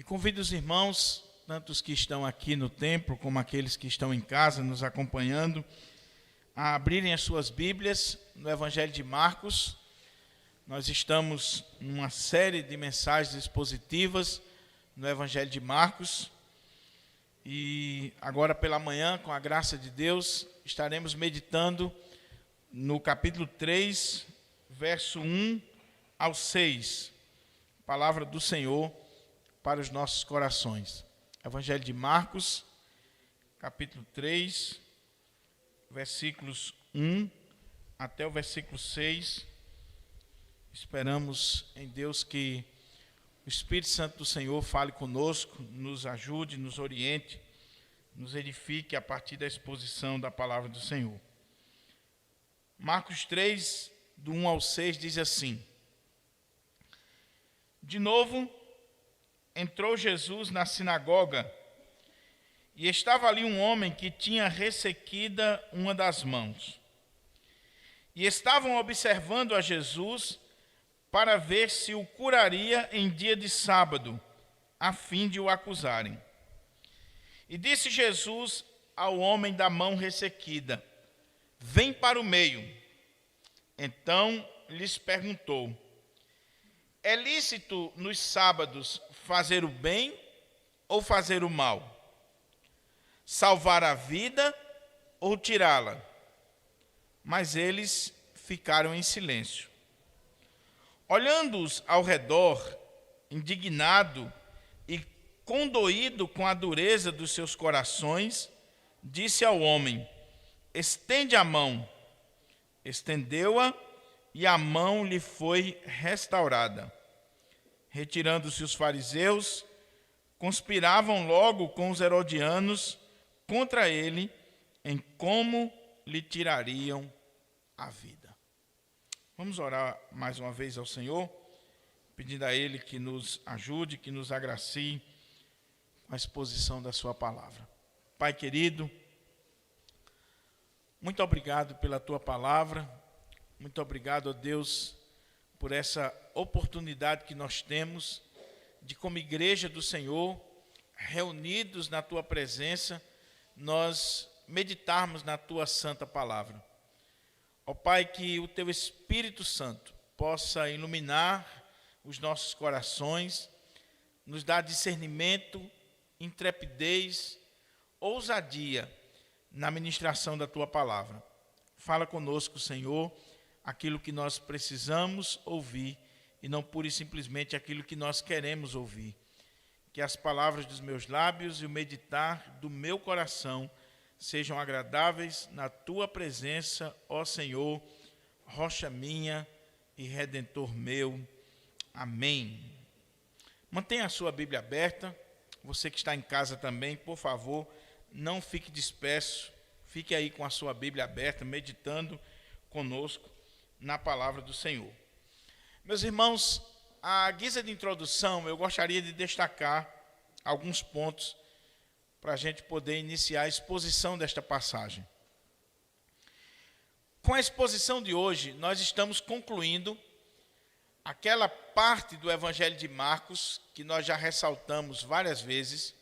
E convido os irmãos, tanto os que estão aqui no templo, como aqueles que estão em casa nos acompanhando, a abrirem as suas Bíblias no Evangelho de Marcos. Nós estamos numa série de mensagens expositivas no Evangelho de Marcos. E agora pela manhã, com a graça de Deus, estaremos meditando no capítulo 3, verso 1 ao 6. Palavra do Senhor para os nossos corações. Evangelho de Marcos, capítulo 3, versículos 1 até o versículo 6. Esperamos em Deus que o Espírito Santo do Senhor fale conosco, nos ajude, nos oriente, nos edifique a partir da exposição da palavra do Senhor. Marcos 3, do 1 ao 6, diz assim: De novo, entrou Jesus na sinagoga, e estava ali um homem que tinha ressequida uma das mãos. E estavam observando a Jesus para ver se o curaria em dia de sábado, a fim de o acusarem. E disse Jesus ao homem da mão ressequida: Vem para o meio. Então lhes perguntou: É lícito nos sábados fazer o bem ou fazer o mal? Salvar a vida ou tirá-la? Mas eles ficaram em silêncio. Olhando-os ao redor, indignado e condoído com a dureza dos seus corações, disse ao homem: Estende a mão. Estendeu-a, e a mão lhe foi restaurada. Retirando-se os fariseus, conspiravam logo com os herodianos contra ele, em como lhe tirariam a vida. Vamos orar mais uma vez ao Senhor, pedindo a Ele que nos ajude, que nos agracie com a exposição da sua palavra. Pai querido, muito obrigado pela tua palavra, muito obrigado, ó Deus, por essa oportunidade que nós temos de, como igreja do Senhor, reunidos na tua presença, nós meditarmos na tua santa palavra. Ó Pai, que o teu Espírito Santo possa iluminar os nossos corações, nos dar discernimento, intrepidez, ousadia na ministração da tua palavra. Fala conosco, Senhor, aquilo que nós precisamos ouvir e não pura e simplesmente aquilo que nós queremos ouvir. Que as palavras dos meus lábios e o meditar do meu coração sejam agradáveis na tua presença, ó Senhor, rocha minha e redentor meu. Amém. Mantenha a sua Bíblia aberta. Você que está em casa também, por favor, não fique disperso. Fique aí com a sua Bíblia aberta, meditando conosco na palavra do Senhor. Meus irmãos, à guisa de introdução, eu gostaria de destacar alguns pontos para a gente poder iniciar a exposição desta passagem. Com a exposição de hoje, nós estamos concluindo aquela parte do Evangelho de Marcos, que nós já ressaltamos várias vezes,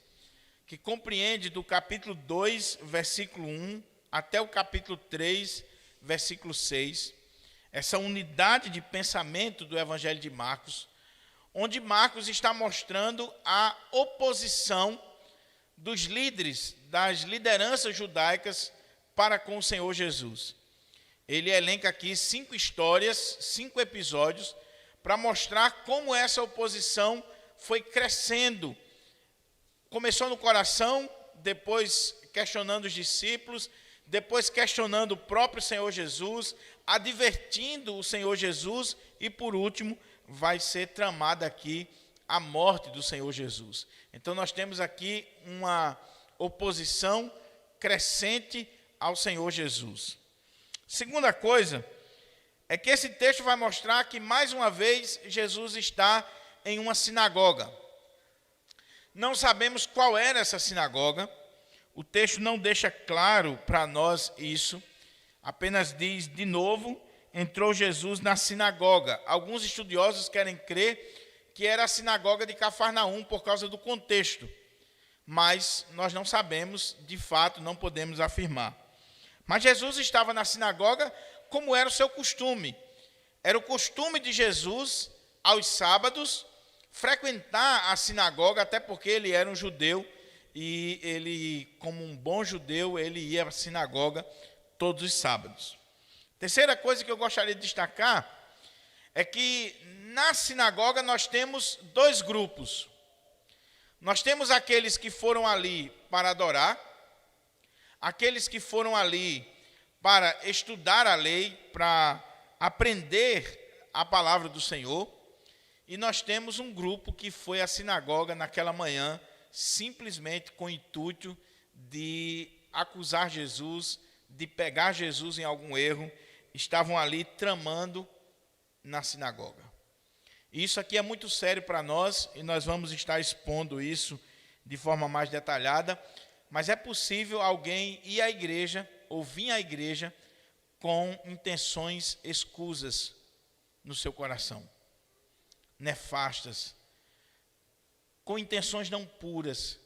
que compreende do capítulo 2, versículo 1, até o capítulo 3, versículo 6, essa unidade de pensamento do Evangelho de Marcos, onde Marcos está mostrando a oposição dos líderes, das lideranças judaicas para com o Senhor Jesus. Ele elenca aqui 5 histórias, 5 episódios, para mostrar como essa oposição foi crescendo. Começou no coração, depois questionando os discípulos, depois questionando o próprio Senhor Jesus, advertindo o Senhor Jesus e, por último, vai ser tramada aqui a morte do Senhor Jesus. Então, nós temos aqui uma oposição crescente ao Senhor Jesus. Segunda coisa é que esse texto vai mostrar que, mais uma vez, Jesus está em uma sinagoga. Não sabemos qual era essa sinagoga, o texto não deixa claro para nós isso, apenas diz, de novo, entrou Jesus na sinagoga. Alguns estudiosos querem crer que era a sinagoga de Cafarnaum por causa do contexto, mas nós não sabemos, de fato, não podemos afirmar. Mas Jesus estava na sinagoga como era o seu costume. Era o costume de Jesus, aos sábados, frequentar a sinagoga, até porque ele era um judeu, e ele, como um bom judeu, ele ia à sinagoga todos os sábados. Terceira coisa que eu gostaria de destacar é que na sinagoga nós temos dois grupos. Nós temos aqueles que foram ali para adorar, aqueles que foram ali para estudar a lei, para aprender a palavra do Senhor, e nós temos um grupo que foi à sinagoga naquela manhã, simplesmente com o intuito de acusar Jesus, de pegar Jesus em algum erro, estavam ali tramando na sinagoga. Isso aqui é muito sério para nós, e nós vamos estar expondo isso de forma mais detalhada, mas é possível alguém ir à igreja, ou vir à igreja, com intenções escusas no seu coração, nefastas, com intenções não puras,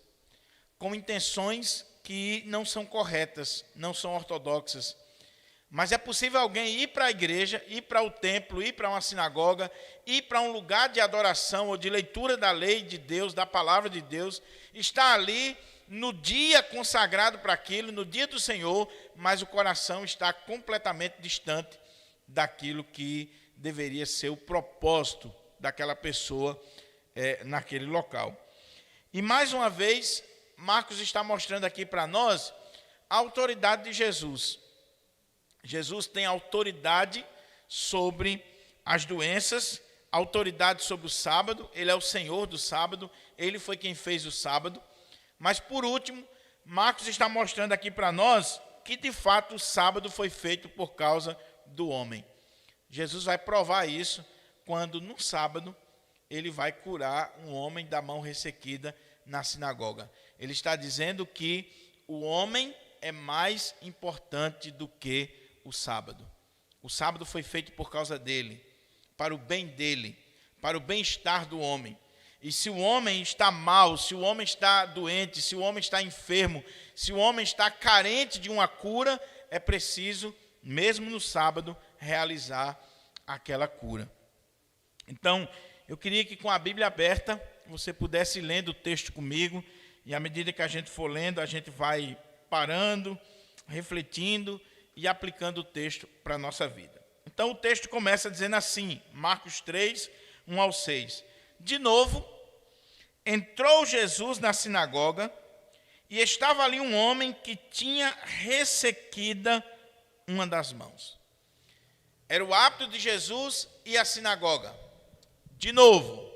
com intenções que não são corretas, não são ortodoxas. Mas é possível alguém ir para a igreja, ir para o templo, ir para uma sinagoga, ir para um lugar de adoração ou de leitura da lei de Deus, da palavra de Deus, estar ali no dia consagrado para aquilo, no dia do Senhor, mas o coração está completamente distante daquilo que deveria ser o propósito daquela pessoa naquele local. E mais uma vez, Marcos está mostrando aqui para nós a autoridade de Jesus. Jesus tem autoridade sobre as doenças, autoridade sobre o sábado, ele é o Senhor do sábado, ele foi quem fez o sábado. Mas, por último, Marcos está mostrando aqui para nós que, de fato, o sábado foi feito por causa do homem. Jesus vai provar isso quando, no sábado, ele vai curar um homem da mão ressequida na sinagoga. Ele está dizendo que o homem é mais importante do que o sábado. O sábado foi feito por causa dele, para o bem dele, para o bem-estar do homem. E se o homem está mal, se o homem está doente, se o homem está enfermo, se o homem está carente de uma cura, é preciso, mesmo no sábado, realizar aquela cura. Então, eu queria que com a Bíblia aberta, você pudesse ir lendo o texto comigo, e à medida que a gente for lendo, a gente vai parando, refletindo e aplicando o texto para a nossa vida. Então, o texto começa dizendo assim, Marcos 3, 1 ao 6. De novo, entrou Jesus na sinagoga, e estava ali um homem que tinha ressequida uma das mãos. Era o hábito de Jesus ir à sinagoga. De novo,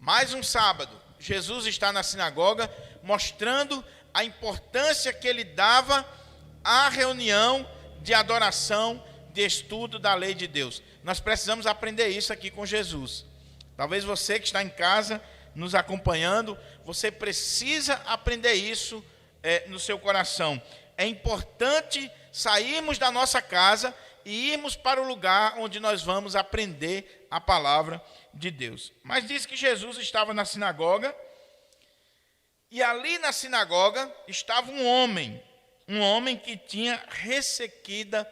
mais um sábado, Jesus está na sinagoga, mostrando a importância que ele dava à reunião de adoração, de estudo da lei de Deus. Nós precisamos aprender isso aqui com Jesus. Talvez você que está em casa, nos acompanhando, você precisa aprender isso no seu coração. É importante sairmos da nossa casa e irmos para o lugar onde nós vamos aprender a palavra de Deus. Mas diz que Jesus estava na sinagoga, e ali na sinagoga estava um homem que tinha ressequida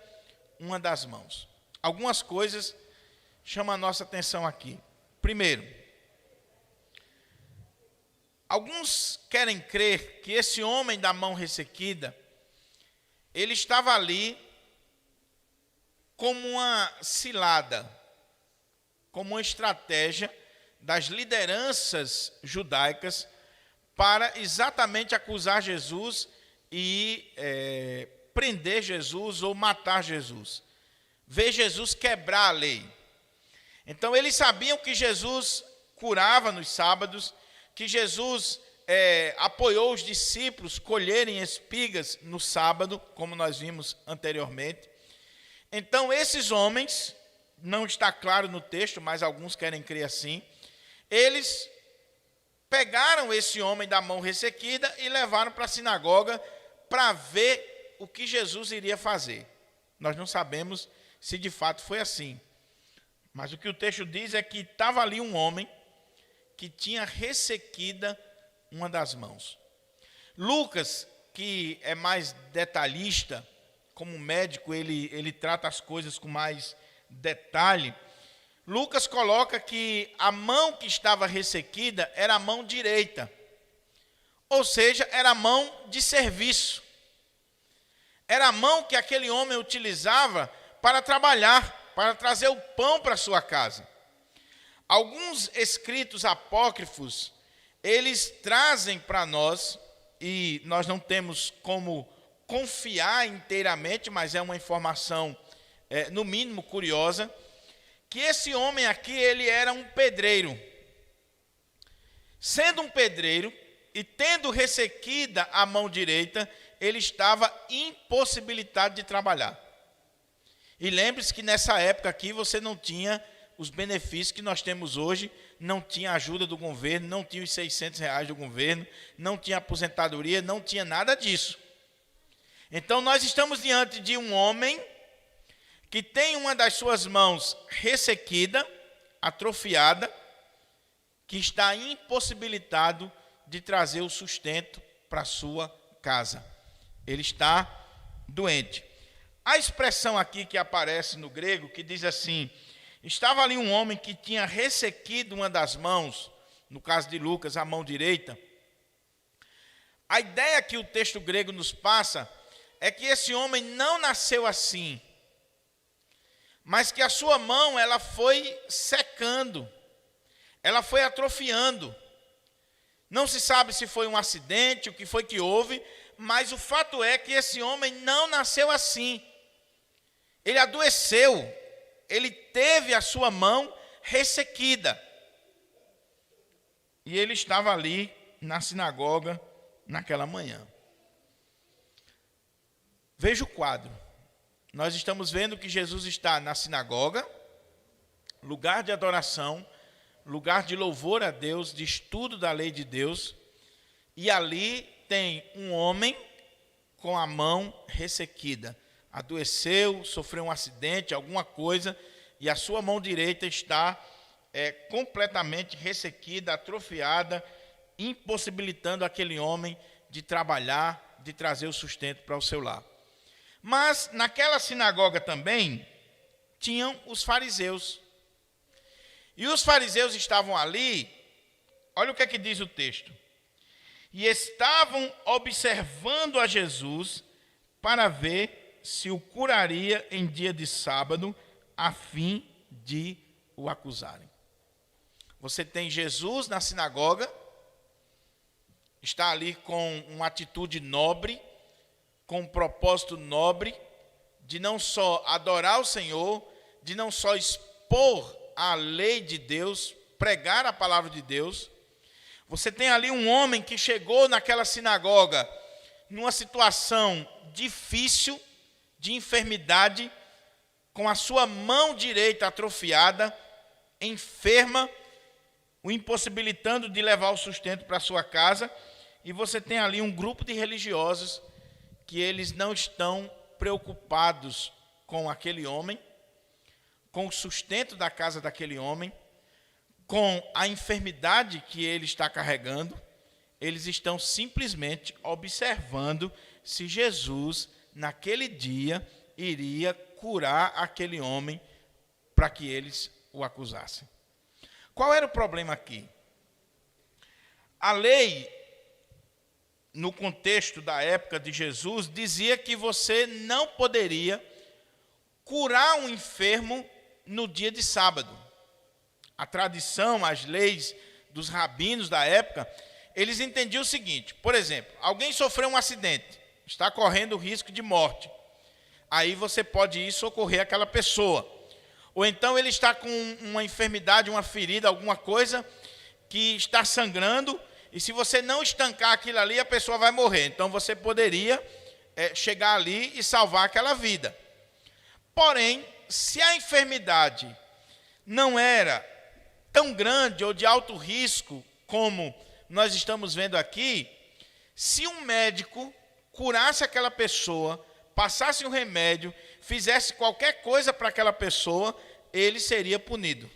uma das mãos. Algumas coisas chamam a nossa atenção aqui. Primeiro, alguns querem crer que esse homem da mão ressequida, ele estava ali como uma cilada, como uma estratégia das lideranças judaicas para exatamente acusar Jesus e prender Jesus ou matar Jesus. Ver Jesus quebrar a lei. Então, eles sabiam que Jesus curava nos sábados, que Jesus apoiou os discípulos colherem espigas no sábado, como nós vimos anteriormente. Então, esses homens, não está claro no texto, mas alguns querem crer assim, eles pegaram esse homem da mão ressequida e levaram para a sinagoga para ver o que Jesus iria fazer. Nós não sabemos se de fato foi assim. Mas o que o texto diz é que estava ali um homem que tinha ressequida uma das mãos. Lucas, que é mais detalhista, como médico, ele trata as coisas com mais detalhe. Lucas coloca que a mão que estava ressequida era a mão direita, ou seja, era a mão de serviço. Era a mão que aquele homem utilizava para trabalhar, para trazer o pão para sua casa. Alguns escritos apócrifos, eles trazem para nós, e nós não temos como confiar inteiramente, mas é uma informação, no mínimo, curiosa, que esse homem aqui, ele era um pedreiro. Sendo um pedreiro e tendo ressequida a mão direita, ele estava impossibilitado de trabalhar. E lembre-se que nessa época aqui você não tinha os benefícios que nós temos hoje, não tinha ajuda do governo, não tinha os R$600 do governo, não tinha aposentadoria, não tinha nada disso. Então nós estamos diante de um homem que tem uma das suas mãos ressequida, atrofiada, que está impossibilitado de trazer o sustento para a sua casa. Ele está doente. A expressão aqui que aparece no grego, que diz assim: estava ali um homem que tinha ressequido uma das mãos, no caso de Lucas, a mão direita. A ideia que o texto grego nos passa é que esse homem não nasceu assim, mas que a sua mão ela foi secando, ela foi atrofiando. Não se sabe se foi um acidente, o que foi que houve, mas o fato é que esse homem não nasceu assim. Ele adoeceu, ele teve a sua mão ressequida. E ele estava ali na sinagoga naquela manhã. Veja o quadro. Nós estamos vendo que Jesus está na sinagoga, lugar de adoração, lugar de louvor a Deus, de estudo da lei de Deus, e ali tem um homem com a mão ressequida. Adoeceu, sofreu um acidente, alguma coisa, e a sua mão direita está completamente ressequida, atrofiada, impossibilitando aquele homem de trabalhar, de trazer o sustento para o seu lar. Mas naquela sinagoga também tinham os fariseus. E os fariseus estavam ali, olha o que é que diz o texto. E estavam observando a Jesus para ver se o curaria em dia de sábado, a fim de o acusarem. Você tem Jesus na sinagoga, está ali com uma atitude nobre, com um propósito nobre, de não só adorar o Senhor, de não só expor a lei de Deus, pregar a palavra de Deus. Você tem ali um homem que chegou naquela sinagoga numa situação difícil, de enfermidade, com a sua mão direita atrofiada, enferma, o impossibilitando de levar o sustento para a sua casa, e você tem ali um grupo de religiosos que eles não estão preocupados com aquele homem, com o sustento da casa daquele homem, com a enfermidade que ele está carregando. Eles estão simplesmente observando se Jesus, naquele dia, iria curar aquele homem para que eles o acusassem. Qual era o problema aqui? A lei, no contexto da época de Jesus, dizia que você não poderia curar um enfermo no dia de sábado. A tradição, as leis dos rabinos da época, eles entendiam o seguinte: por exemplo, alguém sofreu um acidente, está correndo o risco de morte. Aí você pode ir socorrer aquela pessoa. Ou então ele está com uma enfermidade, uma ferida, alguma coisa que está sangrando, e se você não estancar aquilo ali, a pessoa vai morrer. Então você poderia chegar ali e salvar aquela vida. Porém, se a enfermidade não era tão grande ou de alto risco como nós estamos vendo aqui, se um médico curasse aquela pessoa, passasse um remédio, fizesse qualquer coisa para aquela pessoa, ele seria punido.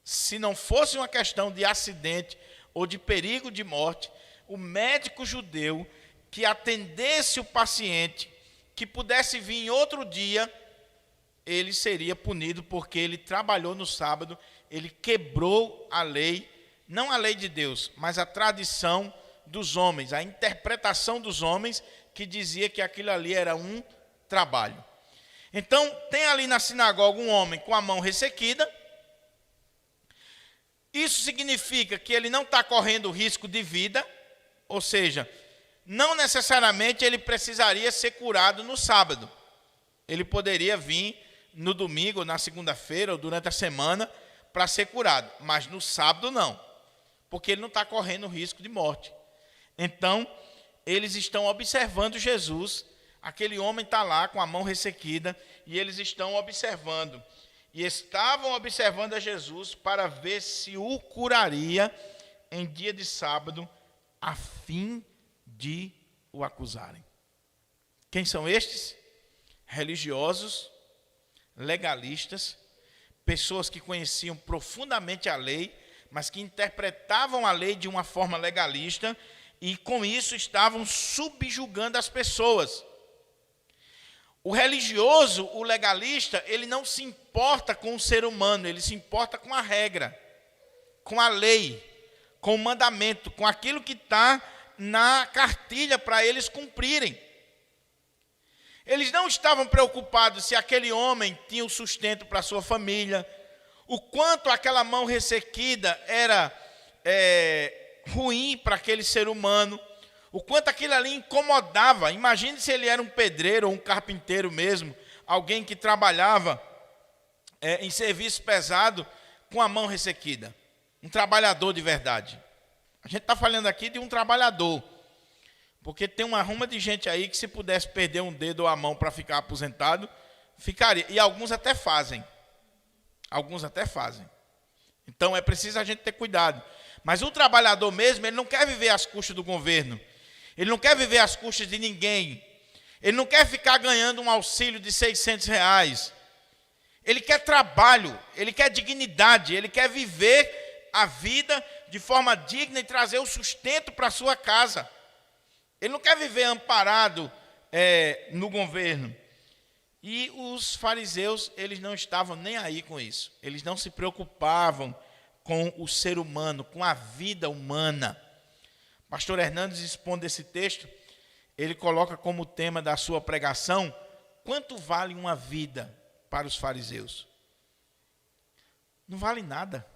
Se não fosse uma questão de acidente ou de perigo de morte, o médico judeu que atendesse o paciente, que pudesse vir em outro dia, ele seria punido porque ele trabalhou no sábado, ele quebrou a lei, não a lei de Deus, mas a tradição dos homens, a interpretação dos homens que dizia que aquilo ali era um trabalho. Então, tem ali na sinagoga um homem com a mão ressequida. Isso significa que ele não está correndo risco de vida, ou seja, não necessariamente ele precisaria ser curado no sábado. Ele poderia vir no domingo, ou na segunda-feira, ou durante a semana, para ser curado. Mas no sábado não, porque ele não está correndo risco de morte. Então, eles estão observando Jesus. Aquele homem está lá com a mão ressequida, e eles estão observando. E estavam observando a Jesus para ver se o curaria em dia de sábado, a fim de o acusarem. Quem são estes? Religiosos, legalistas, pessoas que conheciam profundamente a lei, mas que interpretavam a lei de uma forma legalista e com isso estavam subjugando as pessoas. O religioso, o legalista, ele não se importa com o ser humano, ele se importa com a regra, com a lei, com o mandamento, com aquilo que está na cartilha para eles cumprirem. Eles não estavam preocupados se aquele homem tinha o sustento para a sua família, o quanto aquela mão ressequida era ruim para aquele ser humano, o quanto aquilo ali incomodava. Imagine se ele era um pedreiro ou um carpinteiro mesmo, alguém que trabalhava em serviço pesado com a mão ressequida, um trabalhador de verdade. A gente está falando aqui de um trabalhador, porque tem uma ruma de gente aí que se pudesse perder um dedo ou a mão para ficar aposentado, ficaria. E alguns até fazem. Então é preciso a gente ter cuidado. Mas o trabalhador mesmo, ele não quer viver às custas do governo. Ele não quer viver às custas de ninguém. Ele não quer ficar ganhando um auxílio de R$600. Ele quer trabalho, ele quer dignidade, ele quer viver a vida de forma digna e trazer o sustento para a sua casa. Ele não quer viver amparado no governo. E os fariseus, eles não estavam nem aí com isso. Eles não se preocupavam com o ser humano, com a vida humana. Pastor Hernandes, expondo esse texto, ele coloca como tema da sua pregação: quanto vale uma vida para os fariseus? Não vale nada.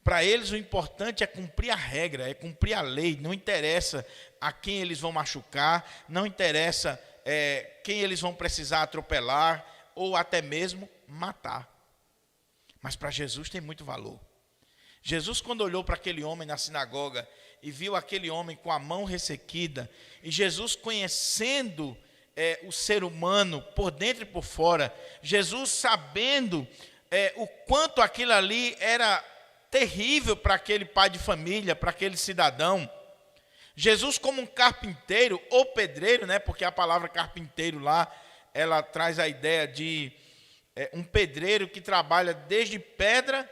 Para eles o importante é cumprir a regra, é cumprir a lei. Não interessa a quem eles vão machucar, não interessa quem eles vão precisar atropelar ou até mesmo matar. Mas para Jesus tem muito valor. Jesus, quando olhou para aquele homem na sinagoga e viu aquele homem com a mão ressequida, e Jesus conhecendo o ser humano por dentro e por fora, Jesus sabendo o quanto aquilo ali era terrível para aquele pai de família, para aquele cidadão. Jesus, como um carpinteiro ou pedreiro, porque a palavra carpinteiro lá, ela traz a ideia de um pedreiro que trabalha desde pedra,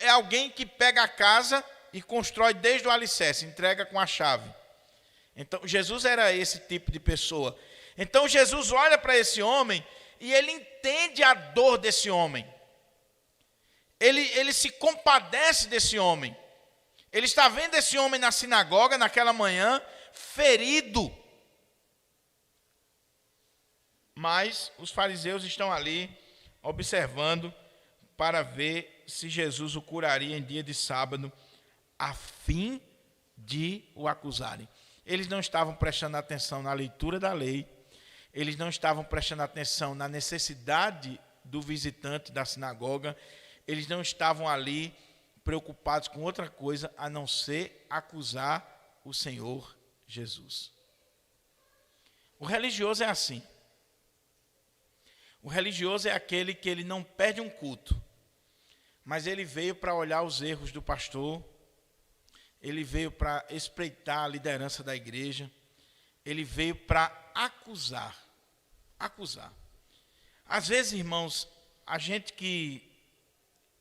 é alguém que pega a casa e constrói desde o alicerce, entrega com a chave. Então, Jesus era esse tipo de pessoa. Então, Jesus olha para esse homem e ele entende a dor desse homem. Ele se compadece desse homem. Ele está vendo esse homem na sinagoga, naquela manhã, ferido. Mas os fariseus estão ali, observando, para ver se Jesus o curaria em dia de sábado, a fim de o acusarem. Eles não estavam prestando atenção na leitura da lei, eles não estavam prestando atenção na necessidade do visitante da sinagoga, eles não estavam ali preocupados com outra coisa a não ser acusar o Senhor Jesus. O religioso é assim. O religioso é aquele que ele não perde um culto, mas ele veio para olhar os erros do pastor, ele veio para espreitar a liderança da igreja, ele veio para acusar. Às vezes, irmãos, a gente que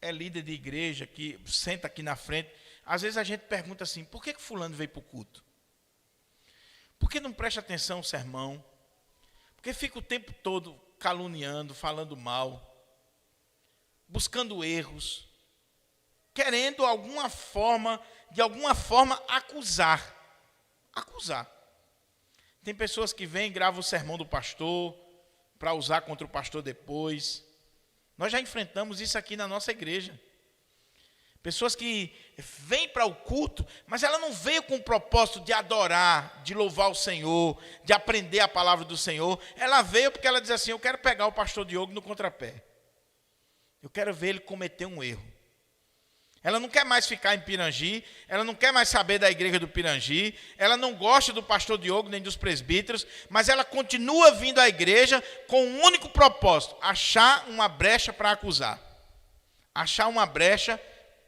é líder de igreja, que senta aqui na frente, às vezes a gente pergunta assim, por que fulano veio para o culto? Por que não presta atenção no sermão? Por que fica o tempo todo caluniando, falando mal, buscando erros, querendo de alguma forma acusar. Tem pessoas que vêm e gravam o sermão do pastor para usar contra o pastor depois. Nós já enfrentamos isso aqui na nossa igreja. Pessoas que vêm para o culto, mas ela não veio com o propósito de adorar, de louvar o Senhor, de aprender a palavra do Senhor. Ela veio porque ela diz assim, eu quero pegar o pastor Diogo no contrapé. Eu quero ver ele cometer um erro. Ela não quer mais ficar em Pirangi, ela não quer mais saber da igreja do Pirangi, ela não gosta do pastor Diogo nem dos presbíteros, mas ela continua vindo à igreja com um único propósito, achar uma brecha para acusar. Achar uma brecha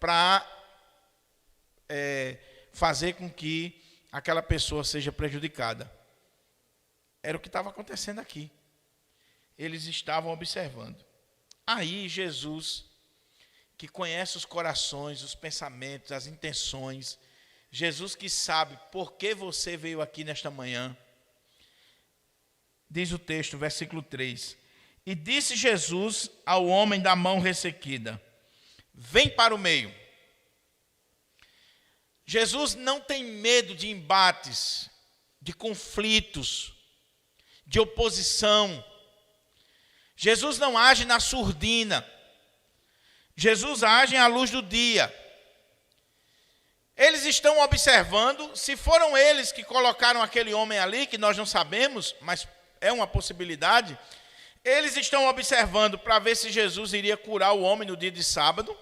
para fazer com que aquela pessoa seja prejudicada. Era o que estava acontecendo aqui. Eles estavam observando. Aí Jesus, que conhece os corações, os pensamentos, as intenções, Jesus que sabe por que você veio aqui nesta manhã, diz o texto, versículo 3, e disse Jesus ao homem da mão ressequida, vem para o meio. Jesus não tem medo de embates, de conflitos, de oposição. Jesus não age na surdina. Jesus age à luz do dia. Eles estão observando, se foram eles que colocaram aquele homem ali, que nós não sabemos, mas é uma possibilidade, eles estão observando para ver se Jesus iria curar o homem no dia de sábado,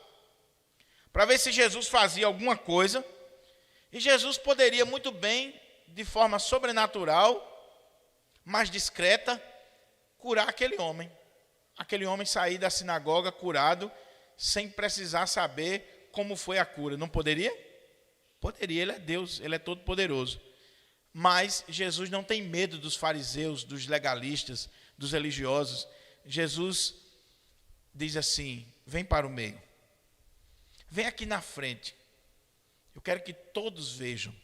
para ver se Jesus fazia alguma coisa, e Jesus poderia muito bem, de forma sobrenatural, mais discreta, curar aquele homem sair da sinagoga curado, sem precisar saber como foi a cura. Não poderia? Poderia, ele é Deus, ele é todo poderoso. Mas Jesus não tem medo dos fariseus, dos legalistas, dos religiosos. Jesus diz assim, vem para o meio. Vem aqui na frente. Eu quero que todos vejam.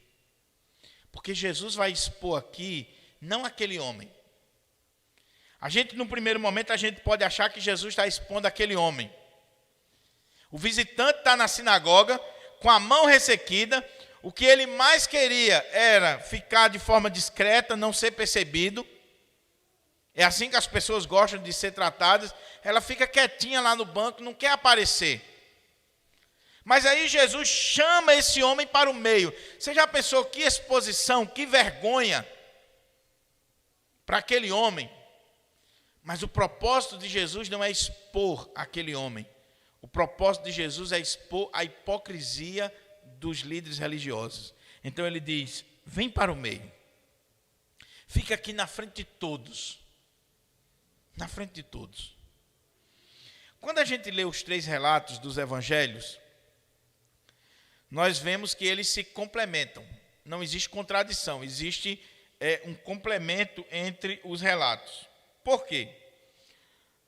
Porque Jesus vai expor aqui, não aquele homem. A gente, no primeiro momento, a gente pode achar que Jesus está expondo aquele homem. O visitante está na sinagoga, com a mão ressequida, o que ele mais queria era ficar de forma discreta, não ser percebido. É assim que as pessoas gostam de ser tratadas. Ela fica quietinha lá no banco, não quer aparecer. Mas aí Jesus chama esse homem para o meio. Você já pensou que exposição, que vergonha para aquele homem? Mas o propósito de Jesus não é expor aquele homem. O propósito de Jesus é expor a hipocrisia dos líderes religiosos. Então ele diz, vem para o meio. Fica aqui na frente de todos. Na frente de todos. Quando a gente lê os 3 relatos dos evangelhos, nós vemos que eles se complementam. Não existe contradição, existe um complemento entre os relatos. Por quê?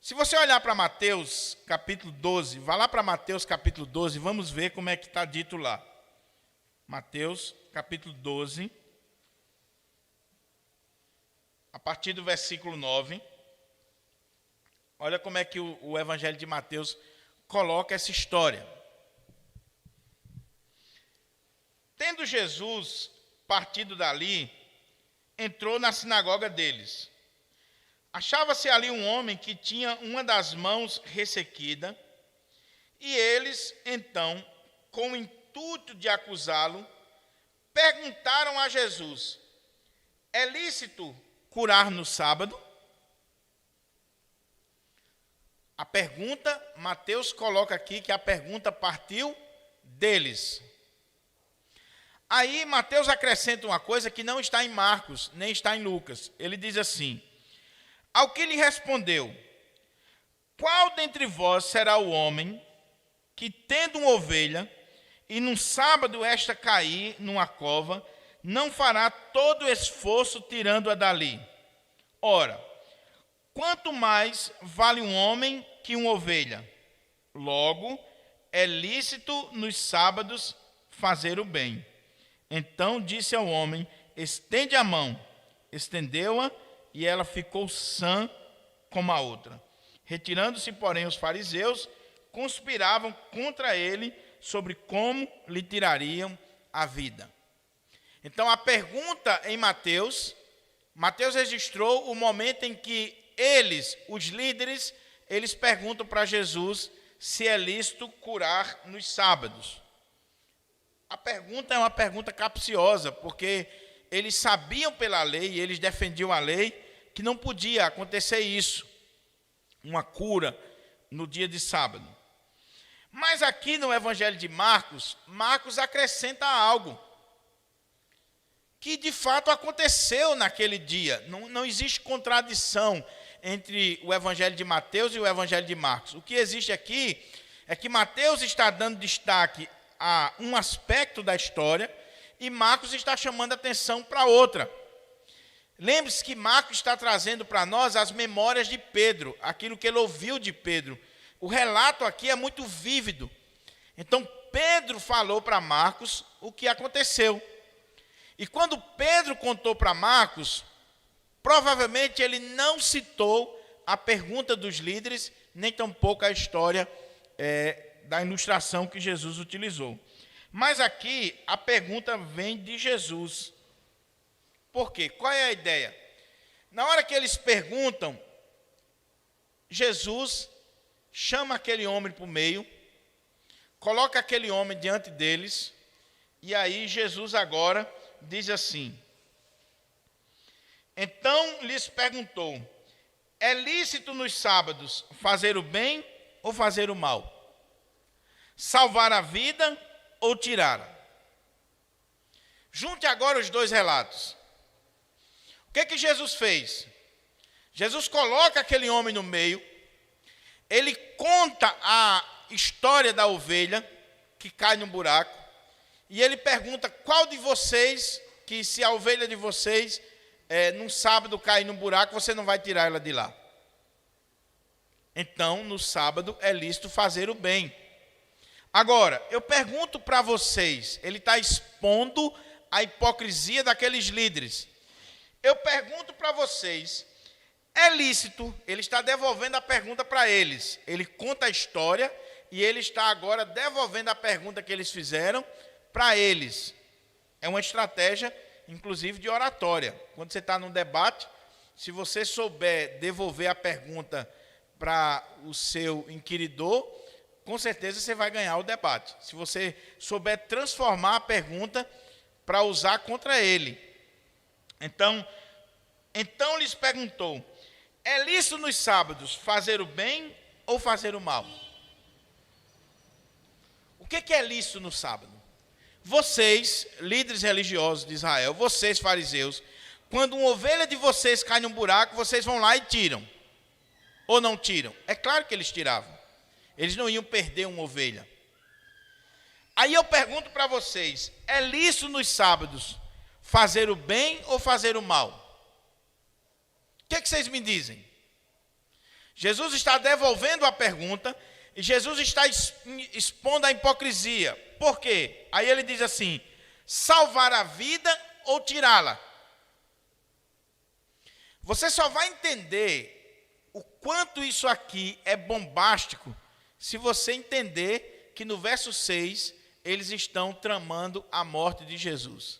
Se você olhar para Mateus capítulo 12, vá lá para Mateus capítulo 12, vamos ver como é que está dito lá. Mateus capítulo 12, a partir do versículo 9. Olha como é que o Evangelho de Mateus coloca essa história. Tendo Jesus partido dali, entrou na sinagoga deles. Achava-se ali um homem que tinha uma das mãos ressequida, e eles, então, com o intuito de acusá-lo, perguntaram a Jesus, é lícito curar no sábado? A pergunta, Mateus coloca aqui que a pergunta partiu deles. Aí Mateus acrescenta uma coisa que não está em Marcos, nem está em Lucas. Ele diz assim, ao que lhe respondeu, qual dentre vós será o homem que, tendo uma ovelha, e num sábado esta cair numa cova, não fará todo o esforço tirando-a dali? Ora, quanto mais vale um homem que uma ovelha? Logo, é lícito nos sábados fazer o bem. Então disse ao homem: estende a mão. Estendeu-a, e ela ficou sã como a outra. Retirando-se, porém, os fariseus, conspiravam contra ele sobre como lhe tirariam a vida. Então, a pergunta em Mateus registrou o momento em que eles, os líderes, eles perguntam para Jesus se é lícito curar nos sábados. A pergunta é uma pergunta capciosa, porque eles sabiam pela lei, e eles defendiam a lei, que não podia acontecer isso, uma cura no dia de sábado. Mas aqui no Evangelho de Marcos, Marcos acrescenta algo que de fato aconteceu naquele dia. Não existe contradição entre o Evangelho de Mateus e o Evangelho de Marcos. O que existe aqui é que Mateus está dando destaque a um aspecto da história e Marcos está chamando a atenção para outra. Lembre-se que Marcos está trazendo para nós as memórias de Pedro, aquilo que ele ouviu de Pedro. O relato aqui é muito vívido. Então, Pedro falou para Marcos o que aconteceu. E quando Pedro contou para Marcos, provavelmente ele não citou a pergunta dos líderes, nem tampouco a história da ilustração que Jesus utilizou. Mas aqui a pergunta vem de Jesus. Por quê? Qual é a ideia? Na hora que eles perguntam, Jesus chama aquele homem para o meio, coloca aquele homem diante deles, e aí Jesus agora diz assim: então lhes perguntou: é lícito nos sábados fazer o bem ou fazer o mal? Salvar a vida ou tirá-la? Junte agora os dois relatos. O que Jesus fez? Jesus coloca aquele homem no meio, ele conta a história da ovelha que cai no buraco, e ele pergunta: qual de vocês, que se a ovelha de vocês, num sábado cair num buraco, você não vai tirar ela de lá? Então, no sábado é lícito fazer o bem. Agora, eu pergunto para vocês, ele está expondo a hipocrisia daqueles líderes. Eu pergunto para vocês, é lícito? Ele está devolvendo a pergunta para eles. Ele conta a história e ele está agora devolvendo a pergunta que eles fizeram para eles. É uma estratégia, inclusive, de oratória. Quando você está num debate, se você souber devolver a pergunta para o seu inquiridor, com certeza você vai ganhar o debate. Se você souber transformar a pergunta para usar contra ele. Então lhes perguntou: é lícito nos sábados fazer o bem ou fazer o mal? O que é lícito no sábado? Vocês, líderes religiosos de Israel, vocês fariseus, quando uma ovelha de vocês cai num buraco, vocês vão lá e tiram. Ou não tiram? É claro que eles tiravam. Eles não iam perder uma ovelha. Aí eu pergunto para vocês, é lícito nos sábados fazer o bem ou fazer o mal? O que vocês me dizem? Jesus está devolvendo a pergunta e Jesus está expondo a hipocrisia. Por quê? Aí ele diz assim: salvar a vida ou tirá-la? Você só vai entender o quanto isso aqui é bombástico se você entender que no verso 6 eles estão tramando a morte de Jesus.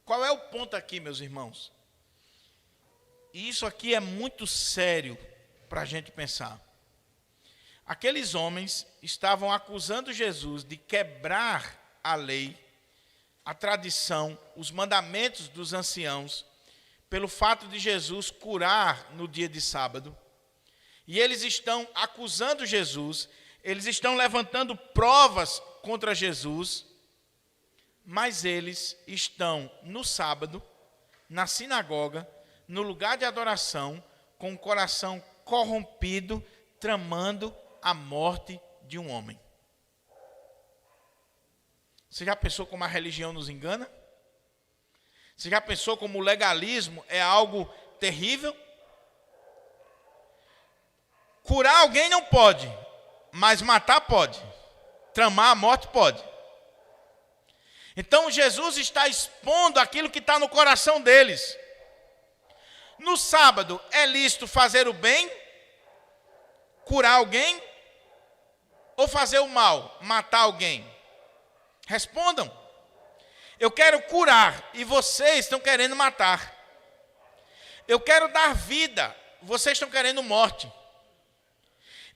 Qual é o ponto aqui, meus irmãos? E isso aqui é muito sério para a gente pensar. Aqueles homens estavam acusando Jesus de quebrar a lei, a tradição, os mandamentos dos anciãos, pelo fato de Jesus curar no dia de sábado. E eles estão acusando Jesus, eles estão levantando provas contra Jesus, mas eles estão no sábado, na sinagoga, no lugar de adoração, com o coração corrompido, tramando a morte de um homem. Você já pensou como a religião nos engana? Você já pensou como o legalismo é algo terrível? Curar alguém não pode, mas matar pode. Tramar a morte pode. Então Jesus está expondo aquilo que está no coração deles. No sábado é lícito fazer o bem, curar alguém, ou fazer o mal, matar alguém? Respondam. Eu quero curar e vocês estão querendo matar. Eu quero dar vida, vocês estão querendo morte.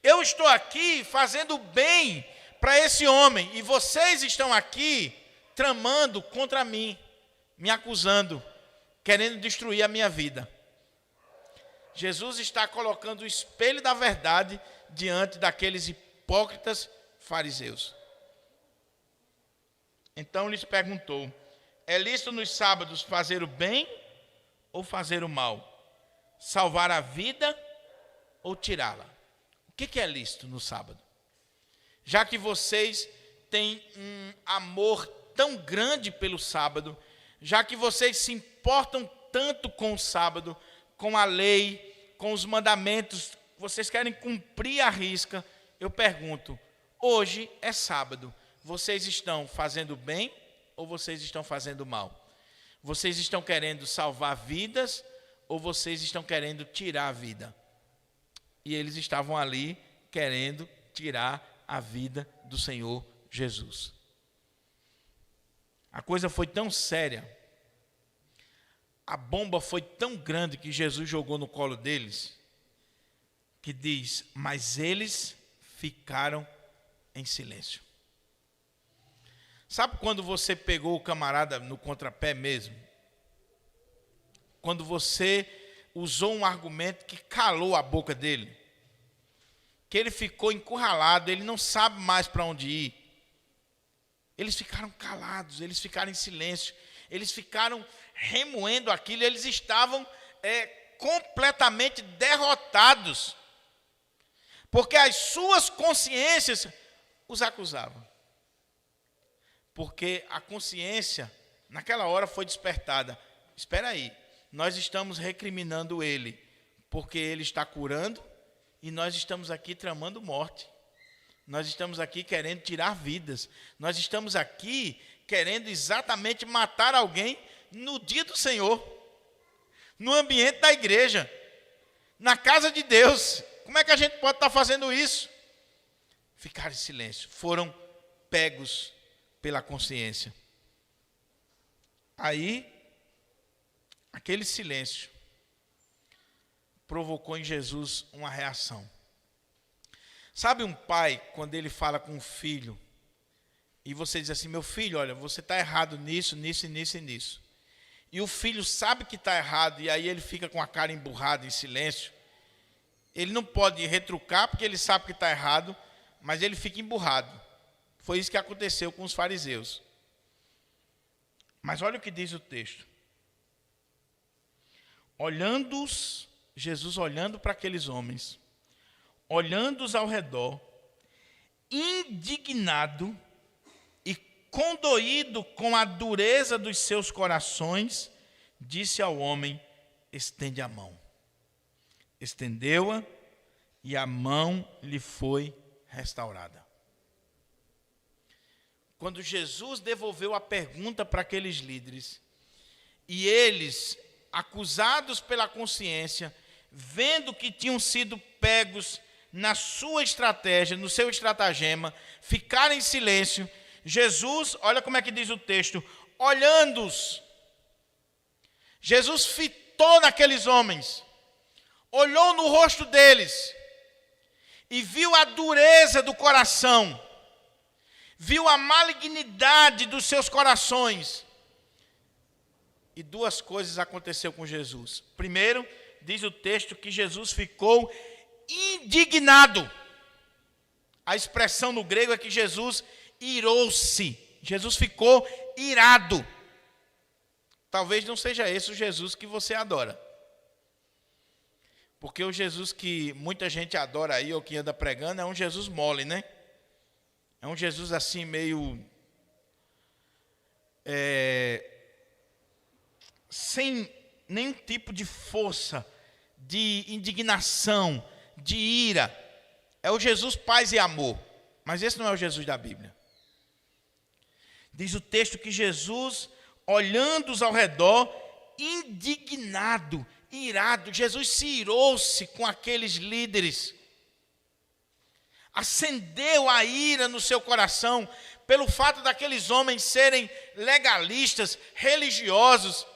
Eu estou aqui fazendo bem para esse homem e vocês estão aqui tramando contra mim, me acusando, querendo destruir a minha vida. Jesus está colocando o espelho da verdade diante daqueles hipócritas fariseus. Então lhes perguntou: é lícito nos sábados fazer o bem ou fazer o mal? Salvar a vida ou tirá-la? O que é lícito no sábado? Já que vocês têm um amor tão grande pelo sábado, já que vocês se importam tanto com o sábado, com a lei, com os mandamentos, vocês querem cumprir à risca, eu pergunto: hoje é sábado, vocês estão fazendo bem ou vocês estão fazendo mal? Vocês estão querendo salvar vidas ou vocês estão querendo tirar a vida? E eles estavam ali querendo tirar a vida do Senhor Jesus. A coisa foi tão séria, a bomba foi tão grande que Jesus jogou no colo deles, que diz: mas eles ficaram em silêncio. Sabe quando você pegou o camarada no contrapé mesmo? Quando você usou um argumento que calou a boca dele, que ele ficou encurralado, ele não sabe mais para onde ir. Eles ficaram calados, eles ficaram em silêncio, eles ficaram remoendo aquilo, eles estavam completamente derrotados, porque as suas consciências os acusavam. Porque a consciência, naquela hora, foi despertada. Espera aí, nós estamos recriminando ele, porque ele está curando, e nós estamos aqui tramando morte. Nós estamos aqui querendo tirar vidas. Nós estamos aqui querendo exatamente matar alguém no dia do Senhor, no ambiente da igreja, na casa de Deus. Como é que a gente pode estar fazendo isso? Ficaram em silêncio, foram pegos pela consciência. Aí, aquele silêncio provocou em Jesus uma reação. Sabe um pai, quando ele fala com um filho, e você diz assim: meu filho, olha, você está errado nisso, nisso, nisso e nisso. E o filho sabe que está errado, e aí ele fica com a cara emburrada, em silêncio. Ele não pode retrucar, porque ele sabe que está errado, mas ele fica emburrado. Foi isso que aconteceu com os fariseus. Mas olha o que diz o texto. Olhando-os, Jesus olhando para aqueles homens, olhando-os ao redor, indignado e condoído com a dureza dos seus corações, disse ao homem: estende a mão. Estendeu-a e a mão lhe foi restaurada. Quando Jesus devolveu a pergunta para aqueles líderes, e eles, acusados pela consciência, vendo que tinham sido pegos na sua estratégia, no seu estratagema, ficaram em silêncio, Jesus, olha como é que diz o texto, olhando-os, Jesus fitou naqueles homens, olhou no rosto deles e viu a dureza do coração, viu a malignidade dos seus corações. E duas coisas aconteceram com Jesus. Primeiro, diz o texto que Jesus ficou indignado. A expressão no grego é que Jesus irou-se. Jesus ficou irado. Talvez não seja esse o Jesus que você adora. Porque o Jesus que muita gente adora aí, ou que anda pregando, é um Jesus mole, né? É um Jesus assim meio... sem nenhum tipo de força, de indignação, de ira. é o Jesus paz e amor, mas esse não é o Jesus da Bíblia. Diz o texto que Jesus, olhando-os ao redor, indignado, irado, Jesus se irou-se com aqueles líderes. Acendeu a ira no seu coração pelo fato daqueles homens serem legalistas, religiosos.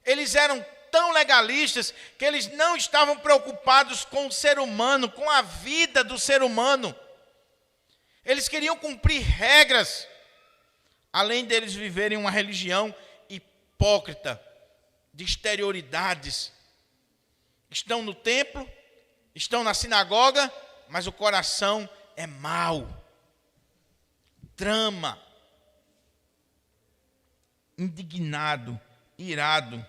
Eles eram tão legalistas que eles não estavam preocupados com o ser humano, com a vida do ser humano. Eles queriam cumprir regras, além deles viverem uma religião hipócrita, de exterioridades. Estão no templo, estão na sinagoga, mas o coração é mau, trama, indignado, irado,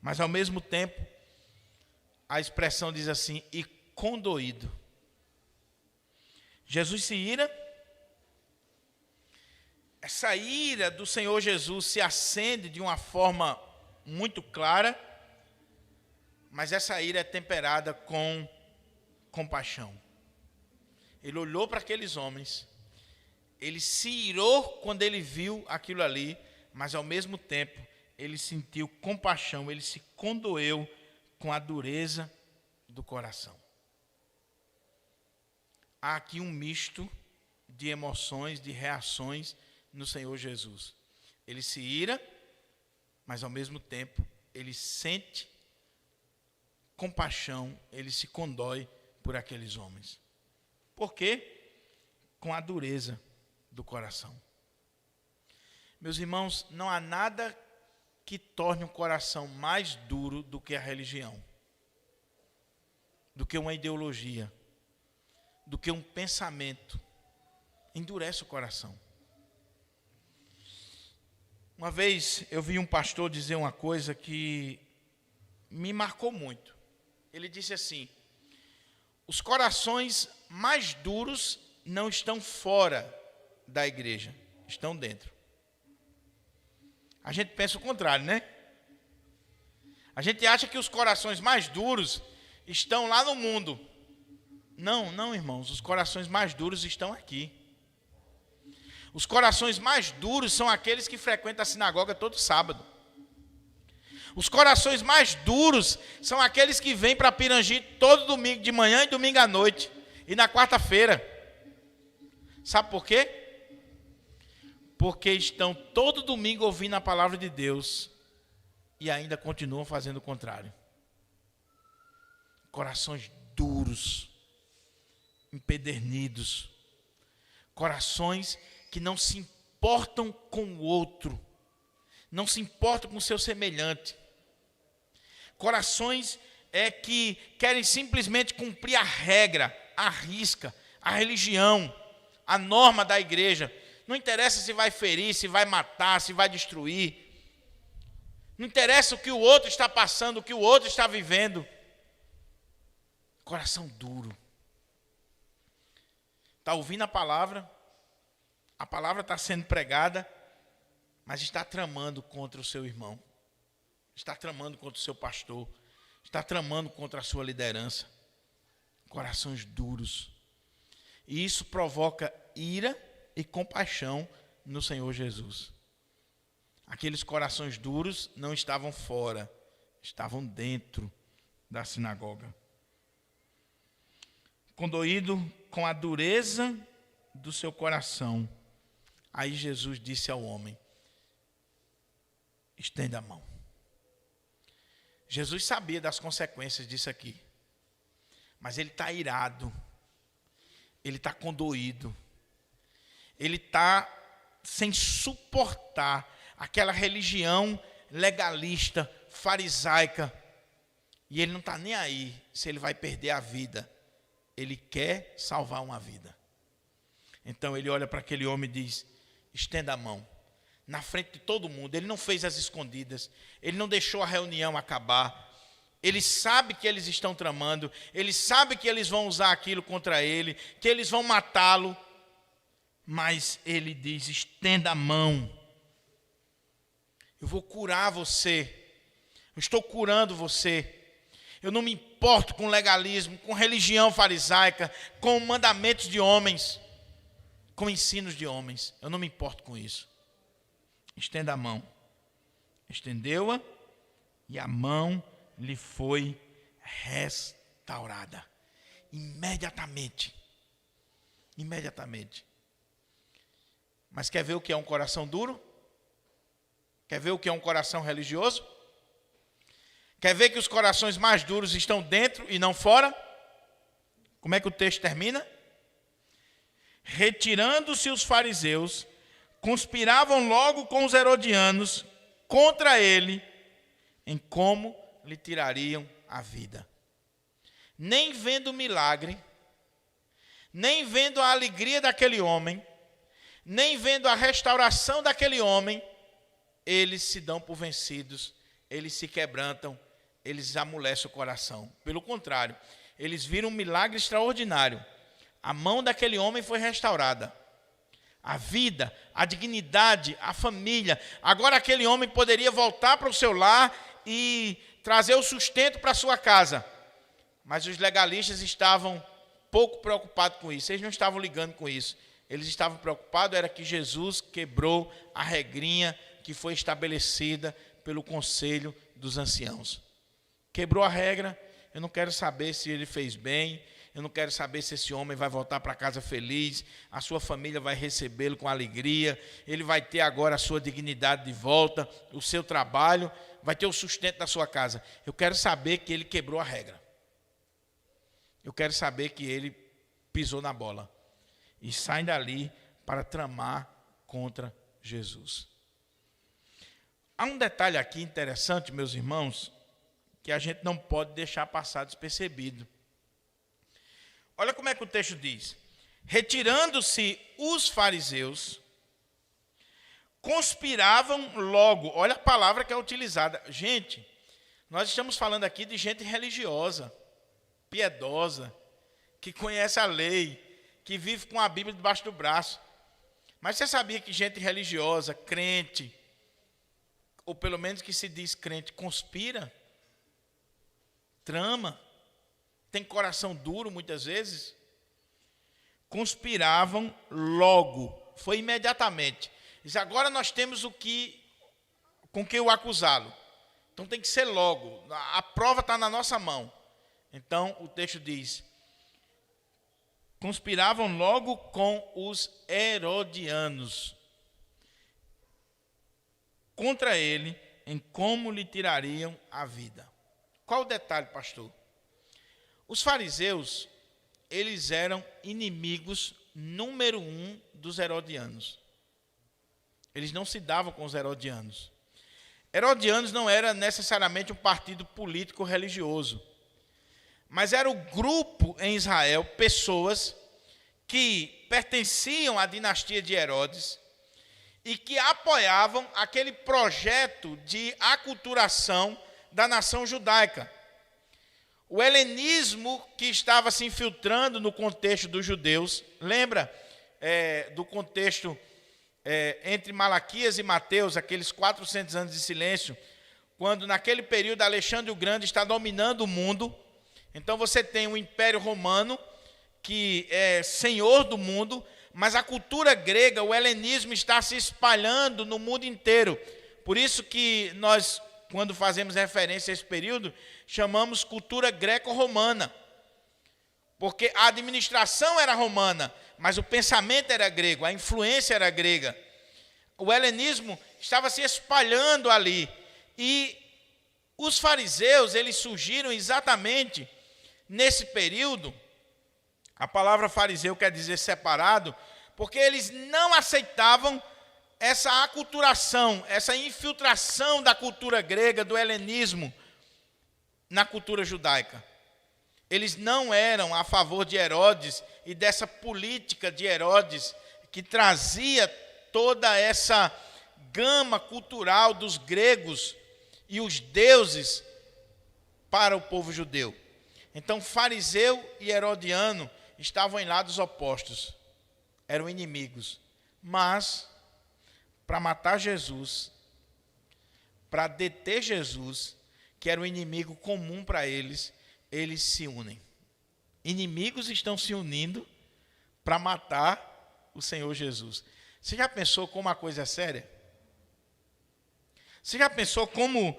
mas ao mesmo tempo, a expressão diz assim, e condoído. Jesus se ira, essa ira do Senhor Jesus se acende de uma forma muito clara, mas essa ira é temperada com compaixão. Ele olhou para aqueles homens, ele se irou quando ele viu aquilo ali, mas ao mesmo tempo ele sentiu compaixão, ele se condoeu com a dureza do coração. Há aqui um misto de emoções, de reações no Senhor Jesus. Ele se ira, mas ao mesmo tempo ele sente compaixão, ele se condói por aqueles homens. Por quê? Com a dureza do coração. Meus irmãos, não há nada que torne o coração mais duro do que a religião, do que uma ideologia, do que um pensamento. Endurece o coração. Uma vez eu vi um pastor dizer uma coisa que me marcou muito. Ele disse assim: os corações mais duros não estão fora da igreja, estão dentro. A gente pensa o contrário, né? A gente acha que os corações mais duros estão lá no mundo. Não, irmãos, os corações mais duros estão aqui. Os corações mais duros são aqueles que frequentam a sinagoga todo sábado. Os corações mais duros são aqueles que vêm para Pirangi todo domingo de manhã e domingo à noite. E na quarta-feira. Sabe por quê? Porque estão todo domingo ouvindo a palavra de Deus e ainda continuam fazendo o contrário. Corações duros, empedernidos. Corações que não se importam com o outro, não se importam com o seu semelhante. Corações que querem simplesmente cumprir a regra, a risca, a religião, a norma da igreja. Não interessa se vai ferir, se vai matar, se vai destruir. Não interessa o que o outro está passando, o que o outro está vivendo. Coração duro. Está ouvindo a palavra está sendo pregada, mas está tramando contra o seu irmão, está tramando contra o seu pastor, está tramando contra a sua liderança. Corações duros. E isso provoca ira e compaixão no Senhor Jesus. Aqueles corações duros não estavam fora, estavam dentro da sinagoga. Condoído com a dureza do seu coração, aí Jesus disse ao homem: estenda a mão. Jesus sabia das consequências disso aqui, mas ele está irado, ele está condoído, ele está sem suportar aquela religião legalista, farisaica, e ele não está nem aí se ele vai perder a vida, ele quer salvar uma vida. Então ele olha para aquele homem e diz: estenda a mão, na frente de todo mundo. Ele não fez as escondidas, ele não deixou a reunião acabar. Ele sabe que eles estão tramando, ele sabe que eles vão usar aquilo contra ele, que eles vão matá-lo, mas ele diz: estenda a mão, eu vou curar você, eu estou curando você, Eu não me importo com legalismo, com religião farisaica, com mandamentos de homens, com ensinos de homens. Eu não me importo com isso. Estenda a mão. Estendeu-a e a mão lhe foi restaurada. Imediatamente. Imediatamente. Mas quer ver o que é um coração duro? Quer ver o que é um coração religioso? Quer ver que os corações mais duros estão dentro e não fora? Como é que o texto termina? Retirando-se os fariseus, conspiravam logo com os herodianos contra ele, em como lhe tirariam a vida. Nem vendo o milagre, nem vendo a alegria daquele homem, nem vendo a restauração daquele homem, eles se dão por vencidos, eles se quebrantam, eles amolecem o coração. Pelo contrário, eles viram um milagre extraordinário. A mão daquele homem foi restaurada. A vida, a dignidade, a família. Agora aquele homem poderia voltar para o seu lar e trazer o sustento para a sua casa. Mas os legalistas estavam pouco preocupados com isso. Eles não estavam ligando com isso. Eles estavam preocupados era que Jesus quebrou a regrinha que foi estabelecida pelo conselho dos anciãos. Quebrou a regra. Eu não quero saber se ele fez bem. Eu não quero saber se esse homem vai voltar para casa feliz, a sua família vai recebê-lo com alegria, ele vai ter agora a sua dignidade de volta, o seu trabalho, vai ter o sustento da sua casa. Eu quero saber que ele quebrou a regra. Eu quero saber que ele pisou na bola. E sai dali para tramar contra Jesus. Há um detalhe aqui interessante, meus irmãos, que a gente não pode deixar passar despercebido. Olha como é que o texto diz. Retirando-se os fariseus, conspiravam logo. Olha a palavra que é utilizada. Gente, nós estamos falando aqui de gente religiosa, piedosa, que conhece a lei, que vive com a Bíblia debaixo do braço. Mas você sabia que gente religiosa, crente, ou pelo menos que se diz crente, conspira, trama, tem coração duro muitas vezes? Conspiravam logo, foi imediatamente. Diz, agora nós temos com que o acusá-lo. Então tem que ser logo, a prova está na nossa mão. Então o texto diz, conspiravam logo com os herodianos contra ele, em como lhe tirariam a vida. Qual o detalhe, pastor? Os fariseus, eles eram inimigos número 1 dos herodianos. Eles não se davam com os herodianos. Herodianos não era necessariamente um partido político religioso, mas era o grupo em Israel, pessoas que pertenciam à dinastia de Herodes e que apoiavam aquele projeto de aculturação da nação judaica. O helenismo que estava se infiltrando no contexto dos judeus, lembra do contexto entre Malaquias e Mateus, aqueles 400 anos de silêncio, quando naquele período Alexandre o Grande está dominando o mundo. Então você tem o Império Romano, que é senhor do mundo, mas a cultura grega, o helenismo, está se espalhando no mundo inteiro. Por isso que nós, quando fazemos referência a esse período, chamamos cultura greco-romana. Porque a administração era romana, mas o pensamento era grego, a influência era grega. O helenismo estava se espalhando ali. E os fariseus, eles surgiram exatamente nesse período. A palavra fariseu quer dizer separado, porque eles não aceitavam essa aculturação, essa infiltração da cultura grega, do helenismo, na cultura judaica. Eles não eram a favor de Herodes e dessa política de Herodes que trazia toda essa gama cultural dos gregos e os deuses para o povo judeu. Então, fariseu e herodiano estavam em lados opostos, eram inimigos. Mas, para matar Jesus, para deter Jesus, que era o inimigo comum para eles, eles se unem. Inimigos estão se unindo para matar o Senhor Jesus. Você já pensou como a coisa é séria? Você já pensou como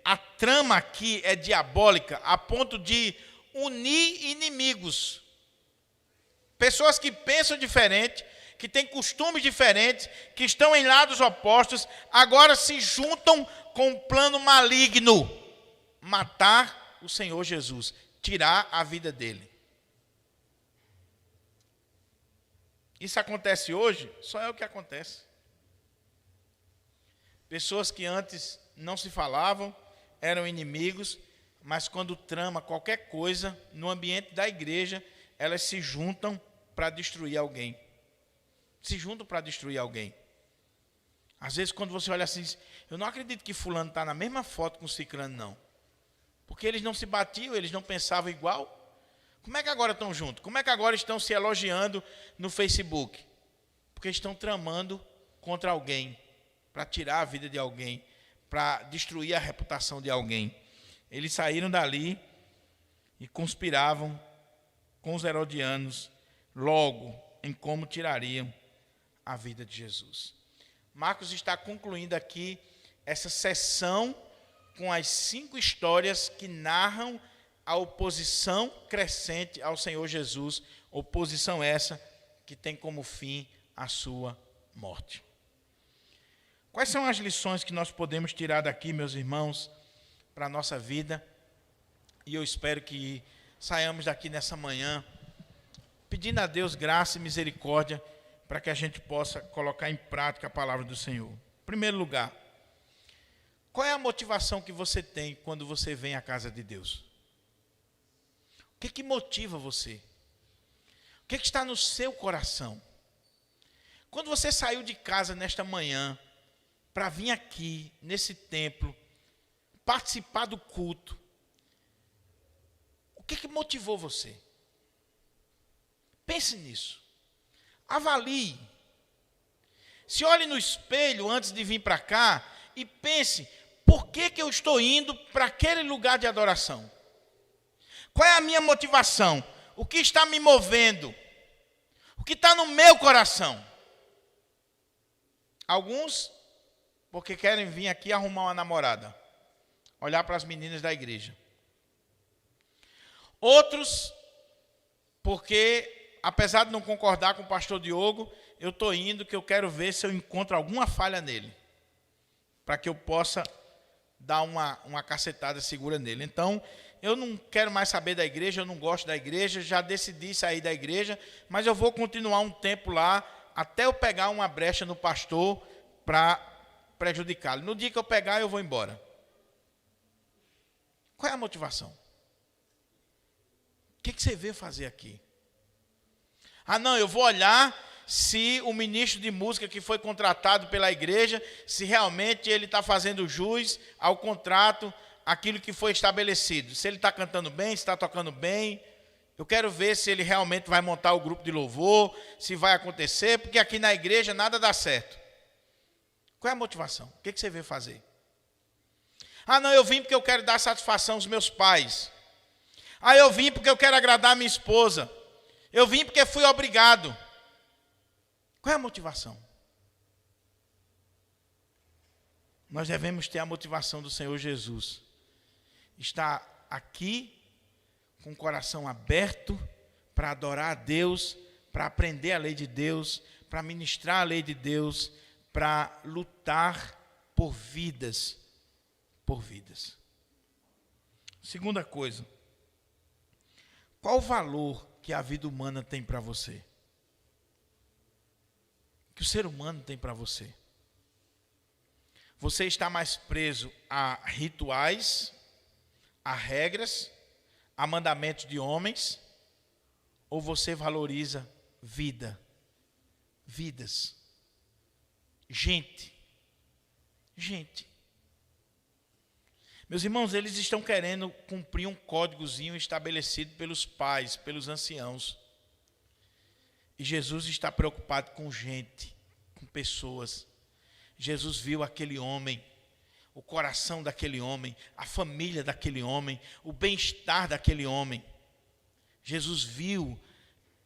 a trama aqui é diabólica a ponto de unir inimigos? Pessoas que pensam diferente, que têm costumes diferentes, que estão em lados opostos, agora se juntam com um plano maligno: matar o Senhor Jesus, tirar a vida dele. Isso acontece hoje? Só é o que acontece. Pessoas que antes não se falavam, eram inimigos, mas quando trama qualquer coisa no ambiente da igreja, elas se juntam para destruir alguém. Se juntam para destruir alguém. Às vezes, quando você olha assim, eu não acredito que fulano está na mesma foto com ciclano, não. Porque eles não se batiam, eles não pensavam igual. Como é que agora estão juntos? Como é que agora estão se elogiando no Facebook? Porque estão tramando contra alguém, para tirar a vida de alguém, para destruir a reputação de alguém. Eles saíram dali e conspiravam com os herodianos logo em como tirariam a vida de Jesus. Marcos está concluindo aqui essa sessão com as 5 histórias que narram a oposição crescente ao Senhor Jesus, oposição essa que tem como fim a sua morte. Quais são as lições que nós podemos tirar daqui, meus irmãos, para a nossa vida? E eu espero que saiamos daqui nessa manhã pedindo a Deus graça e misericórdia para que a gente possa colocar em prática a palavra do Senhor. Em primeiro lugar, qual é a motivação que você tem quando você vem à casa de Deus? O que motiva você? O que está no seu coração? Quando você saiu de casa nesta manhã para vir aqui, nesse templo, participar do culto, o que motivou você? Pense nisso. Avalie. Se olhe no espelho antes de vir para cá e pense, por que eu estou indo para aquele lugar de adoração? Qual é a minha motivação? O que está me movendo? O que está no meu coração? Alguns, porque querem vir aqui arrumar uma namorada, olhar para as meninas da igreja. Outros, porque, apesar de não concordar com o pastor Diogo, eu estou indo que eu quero ver se eu encontro alguma falha nele, para que eu possa dar uma cacetada segura nele. Então, eu não quero mais saber da igreja, eu não gosto da igreja, já decidi sair da igreja, mas eu vou continuar um tempo lá, até eu pegar uma brecha no pastor para prejudicá-lo. No dia que eu pegar, eu vou embora. Qual é a motivação? O que você veio fazer aqui? Ah, não, eu vou olhar se o ministro de música que foi contratado pela igreja, se realmente ele está fazendo jus ao contrato, aquilo que foi estabelecido. Se ele está cantando bem, se está tocando bem. Eu quero ver se ele realmente vai montar o grupo de louvor, se vai acontecer, porque aqui na igreja nada dá certo. Qual é a motivação? O que você veio fazer? Ah, não, eu vim porque eu quero dar satisfação aos meus pais. Ah, eu vim porque eu quero agradar a minha esposa. Eu vim porque fui obrigado. Qual é a motivação? Nós devemos ter a motivação do Senhor Jesus. Estar aqui com o coração aberto para adorar a Deus, para aprender a lei de Deus, para ministrar a lei de Deus, para lutar por vidas. Por vidas. Segunda coisa. Qual o valor que a vida humana tem para você? Que o ser humano tem para você? Você está mais preso a rituais, a regras, a mandamentos de homens, ou você valoriza vida, vidas, gente? Meus irmãos, eles estão querendo cumprir um códigozinho estabelecido pelos pais, pelos anciãos. E Jesus está preocupado com gente, com pessoas. Jesus viu aquele homem, o coração daquele homem, a família daquele homem, o bem-estar daquele homem. Jesus viu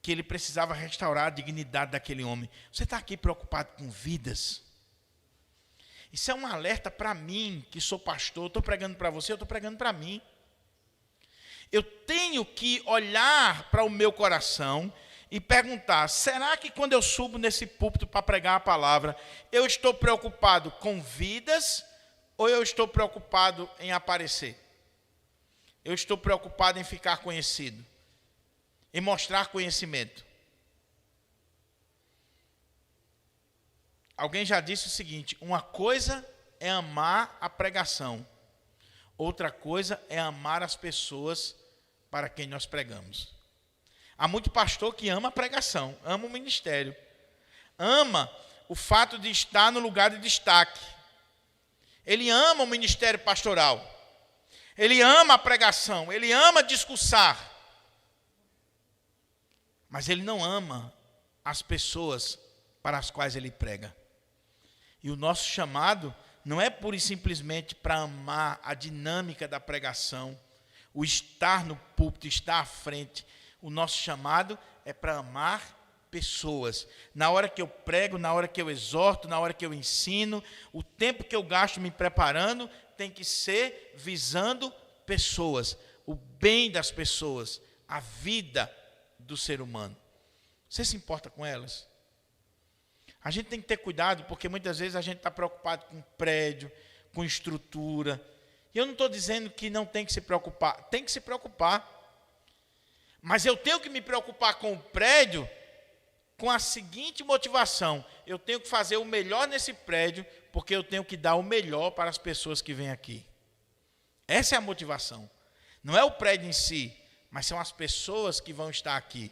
que ele precisava restaurar a dignidade daquele homem. Você está aqui preocupado com vidas? Isso é um alerta para mim, que sou pastor. Estou pregando para você, eu estou pregando para mim. Eu tenho que olhar para o meu coração e perguntar, será que quando eu subo nesse púlpito para pregar a palavra, eu estou preocupado com vidas ou eu estou preocupado em aparecer? Eu estou preocupado em ficar conhecido, em mostrar conhecimento. Alguém já disse o seguinte, uma coisa é amar a pregação, outra coisa é amar as pessoas para quem nós pregamos. Há muito pastor que ama a pregação, ama o ministério, ama o fato de estar no lugar de destaque. Ele ama o ministério pastoral, ele ama a pregação, ele ama discursar, mas ele não ama as pessoas para as quais ele prega. E o nosso chamado não é pura e simplesmente para amar a dinâmica da pregação, o estar no púlpito, estar à frente. O nosso chamado é para amar pessoas. Na hora que eu prego, na hora que eu exorto, na hora que eu ensino, o tempo que eu gasto me preparando tem que ser visando pessoas, o bem das pessoas, a vida do ser humano. Você se importa com elas? A gente tem que ter cuidado, porque muitas vezes a gente está preocupado com prédio, com estrutura. E eu não estou dizendo que não tem que se preocupar. Tem que se preocupar. Mas eu tenho que me preocupar com o prédio com a seguinte motivação. Eu tenho que fazer o melhor nesse prédio, porque eu tenho que dar o melhor para as pessoas que vêm aqui. Essa é a motivação. Não é o prédio em si, mas são as pessoas que vão estar aqui.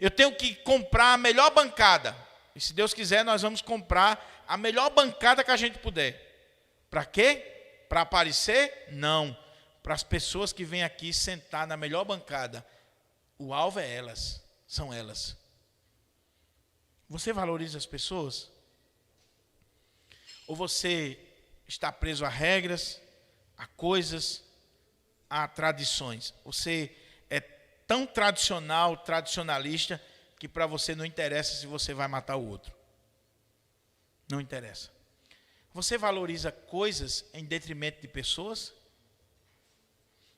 Eu tenho que comprar a melhor bancada. E se Deus quiser, nós vamos comprar a melhor bancada que a gente puder. Para quê? Para aparecer? Não. Para as pessoas que vêm aqui sentar na melhor bancada. O alvo é elas, são elas. Você valoriza as pessoas? Ou você está preso a regras, a coisas, a tradições? Você é tão tradicional, tradicionalista, que para você não interessa se você vai matar o outro. Não interessa. Você valoriza coisas em detrimento de pessoas?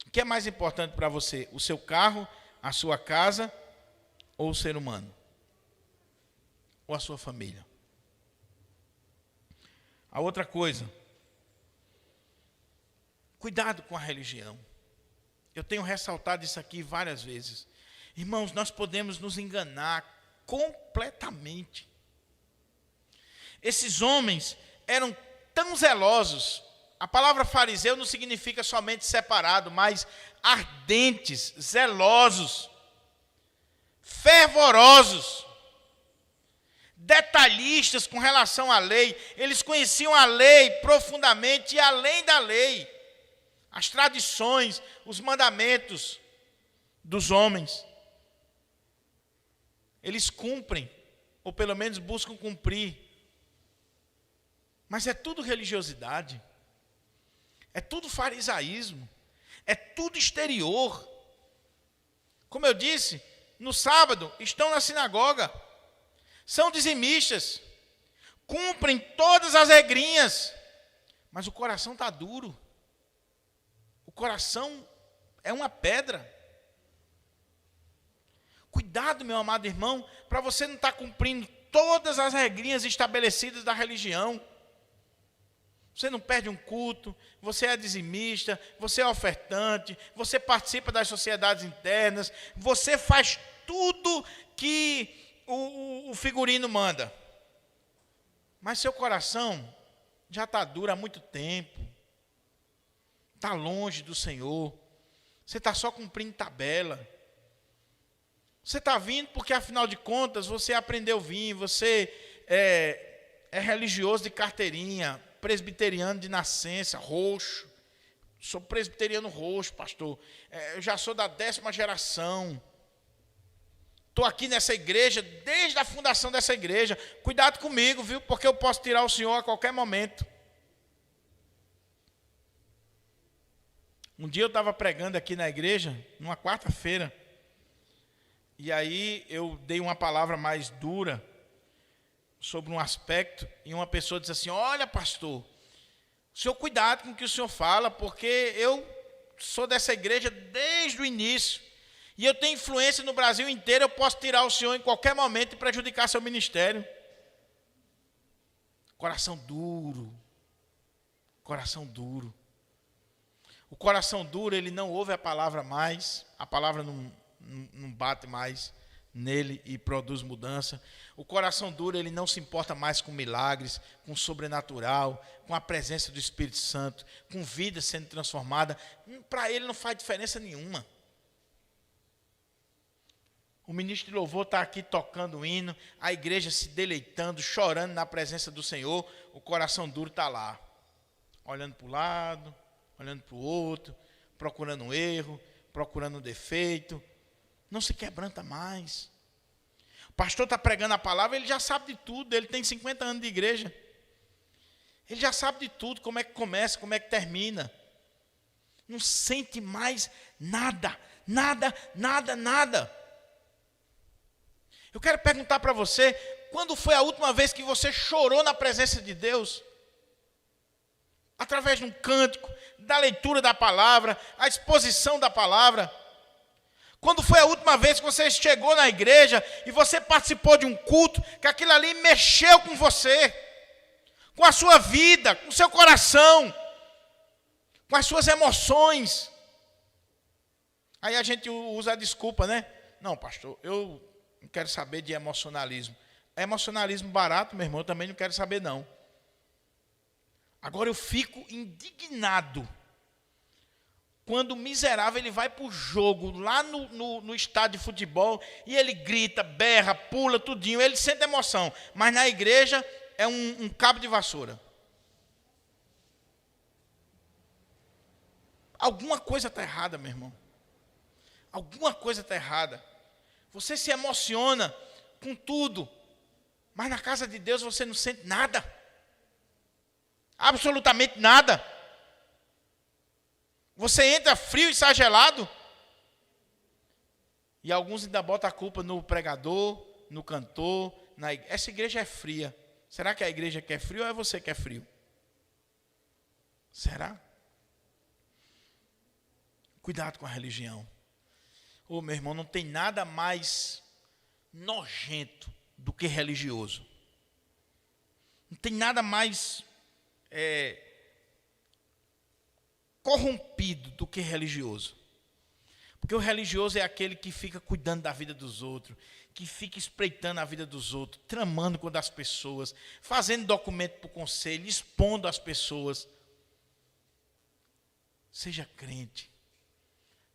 O que é mais importante para você? O seu carro, a sua casa ou o ser humano? Ou a sua família? A outra coisa, cuidado com a religião. Eu tenho ressaltado isso aqui várias vezes. Irmãos, nós podemos nos enganar completamente. Esses homens eram tão zelosos. A palavra fariseu não significa somente separado, mas ardentes, zelosos, fervorosos, detalhistas com relação à lei. Eles conheciam a lei profundamente e além da lei, as tradições, os mandamentos dos homens. Eles cumprem, ou pelo menos buscam cumprir. Mas é tudo religiosidade. É tudo farisaísmo. É tudo exterior. Como eu disse, no sábado estão na sinagoga. São dizimistas. Cumprem todas as regrinhas. Mas o coração está duro. O coração é uma pedra. Cuidado, meu amado irmão, para você não estar cumprindo todas as regrinhas estabelecidas da religião. Você não perde um culto, você é dizimista, você é ofertante, você participa das sociedades internas, você faz tudo que o figurino manda. Mas seu coração já está duro há muito tempo, está longe do Senhor, você está só cumprindo tabela. Você está vindo porque, afinal de contas, você aprendeu a vir, você é religioso de carteirinha, presbiteriano de nascença, roxo. Sou presbiteriano roxo, pastor. Eu já sou da 10ª geração. Estou aqui nessa igreja, desde a fundação dessa igreja. Cuidado comigo, viu? Porque eu posso tirar o senhor a qualquer momento. Um dia eu estava pregando aqui na igreja, numa quarta-feira, e aí eu dei uma palavra mais dura sobre um aspecto, e uma pessoa disse assim: olha, pastor, o senhor cuidado com o que o senhor fala, porque eu sou dessa igreja desde o início, e eu tenho influência no Brasil inteiro, eu posso tirar o senhor em qualquer momento e prejudicar seu ministério. Coração duro. Coração duro. O coração duro, ele não ouve a palavra mais, a palavra não bate mais nele e produz mudança. O coração duro, ele não se importa mais com milagres, com o sobrenatural, com a presença do Espírito Santo, com vida sendo transformada. Para ele não faz diferença nenhuma. O ministro de louvor está aqui tocando o hino, a igreja se deleitando, chorando na presença do Senhor, o coração duro está lá, olhando para o lado, olhando para o outro, procurando um erro, procurando um defeito, não se quebranta mais. O pastor está pregando a palavra, ele já sabe de tudo, ele tem 50 anos de igreja, ele já sabe de tudo, como é que começa, como é que termina, não sente mais nada, nada, nada, nada. Eu quero perguntar para você, quando foi a última vez que você chorou na presença de Deus? Através de um cântico, da leitura da palavra, a exposição da palavra. Quando foi a última vez que você chegou na igreja e você participou de um culto, que aquilo ali mexeu com você, com a sua vida, com o seu coração, com as suas emoções? Aí a gente usa a desculpa, né? Não, pastor, eu não quero saber de emocionalismo. É emocionalismo barato, meu irmão, eu também não quero saber, não. Agora eu fico indignado quando o miserável ele vai para o jogo, lá no estádio de futebol, e ele grita, berra, pula, tudinho, ele sente emoção. Mas na igreja é um cabo de vassoura. Alguma coisa está errada, meu irmão. Alguma coisa está errada. Você se emociona com tudo, mas na casa de Deus você não sente nada. Absolutamente nada. Você entra frio e sai gelado. E alguns ainda botam a culpa no pregador, no cantor. Essa igreja é fria. Será que é a igreja que é fria ou é você que é frio? Será? Cuidado com a religião. Ô, meu irmão, não tem nada mais nojento do que religioso. Não tem nada mais corrompido do que religioso. Porque o religioso é aquele que fica cuidando da vida dos outros, que fica espreitando a vida dos outros, tramando com as pessoas, fazendo documento para o conselho, expondo as pessoas. Seja crente.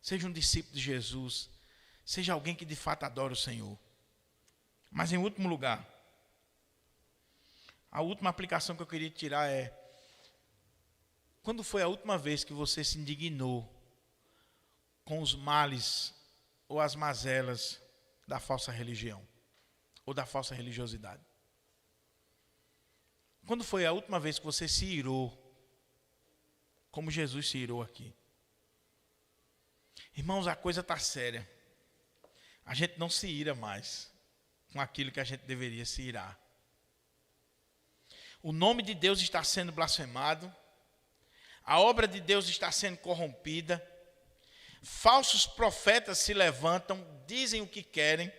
Seja um discípulo de Jesus. Seja alguém que de fato adora o Senhor. Mas em último lugar, a última aplicação que eu queria tirar é: quando foi a última vez que você se indignou com os males ou as mazelas da falsa religião ou da falsa religiosidade? Quando foi a última vez que você se irou, como Jesus se irou aqui? Irmãos, a coisa está séria. A gente não se ira mais com aquilo que a gente deveria se irar. O nome de Deus está sendo blasfemado. A obra de Deus está sendo corrompida. Falsos profetas se levantam, dizem o que querem.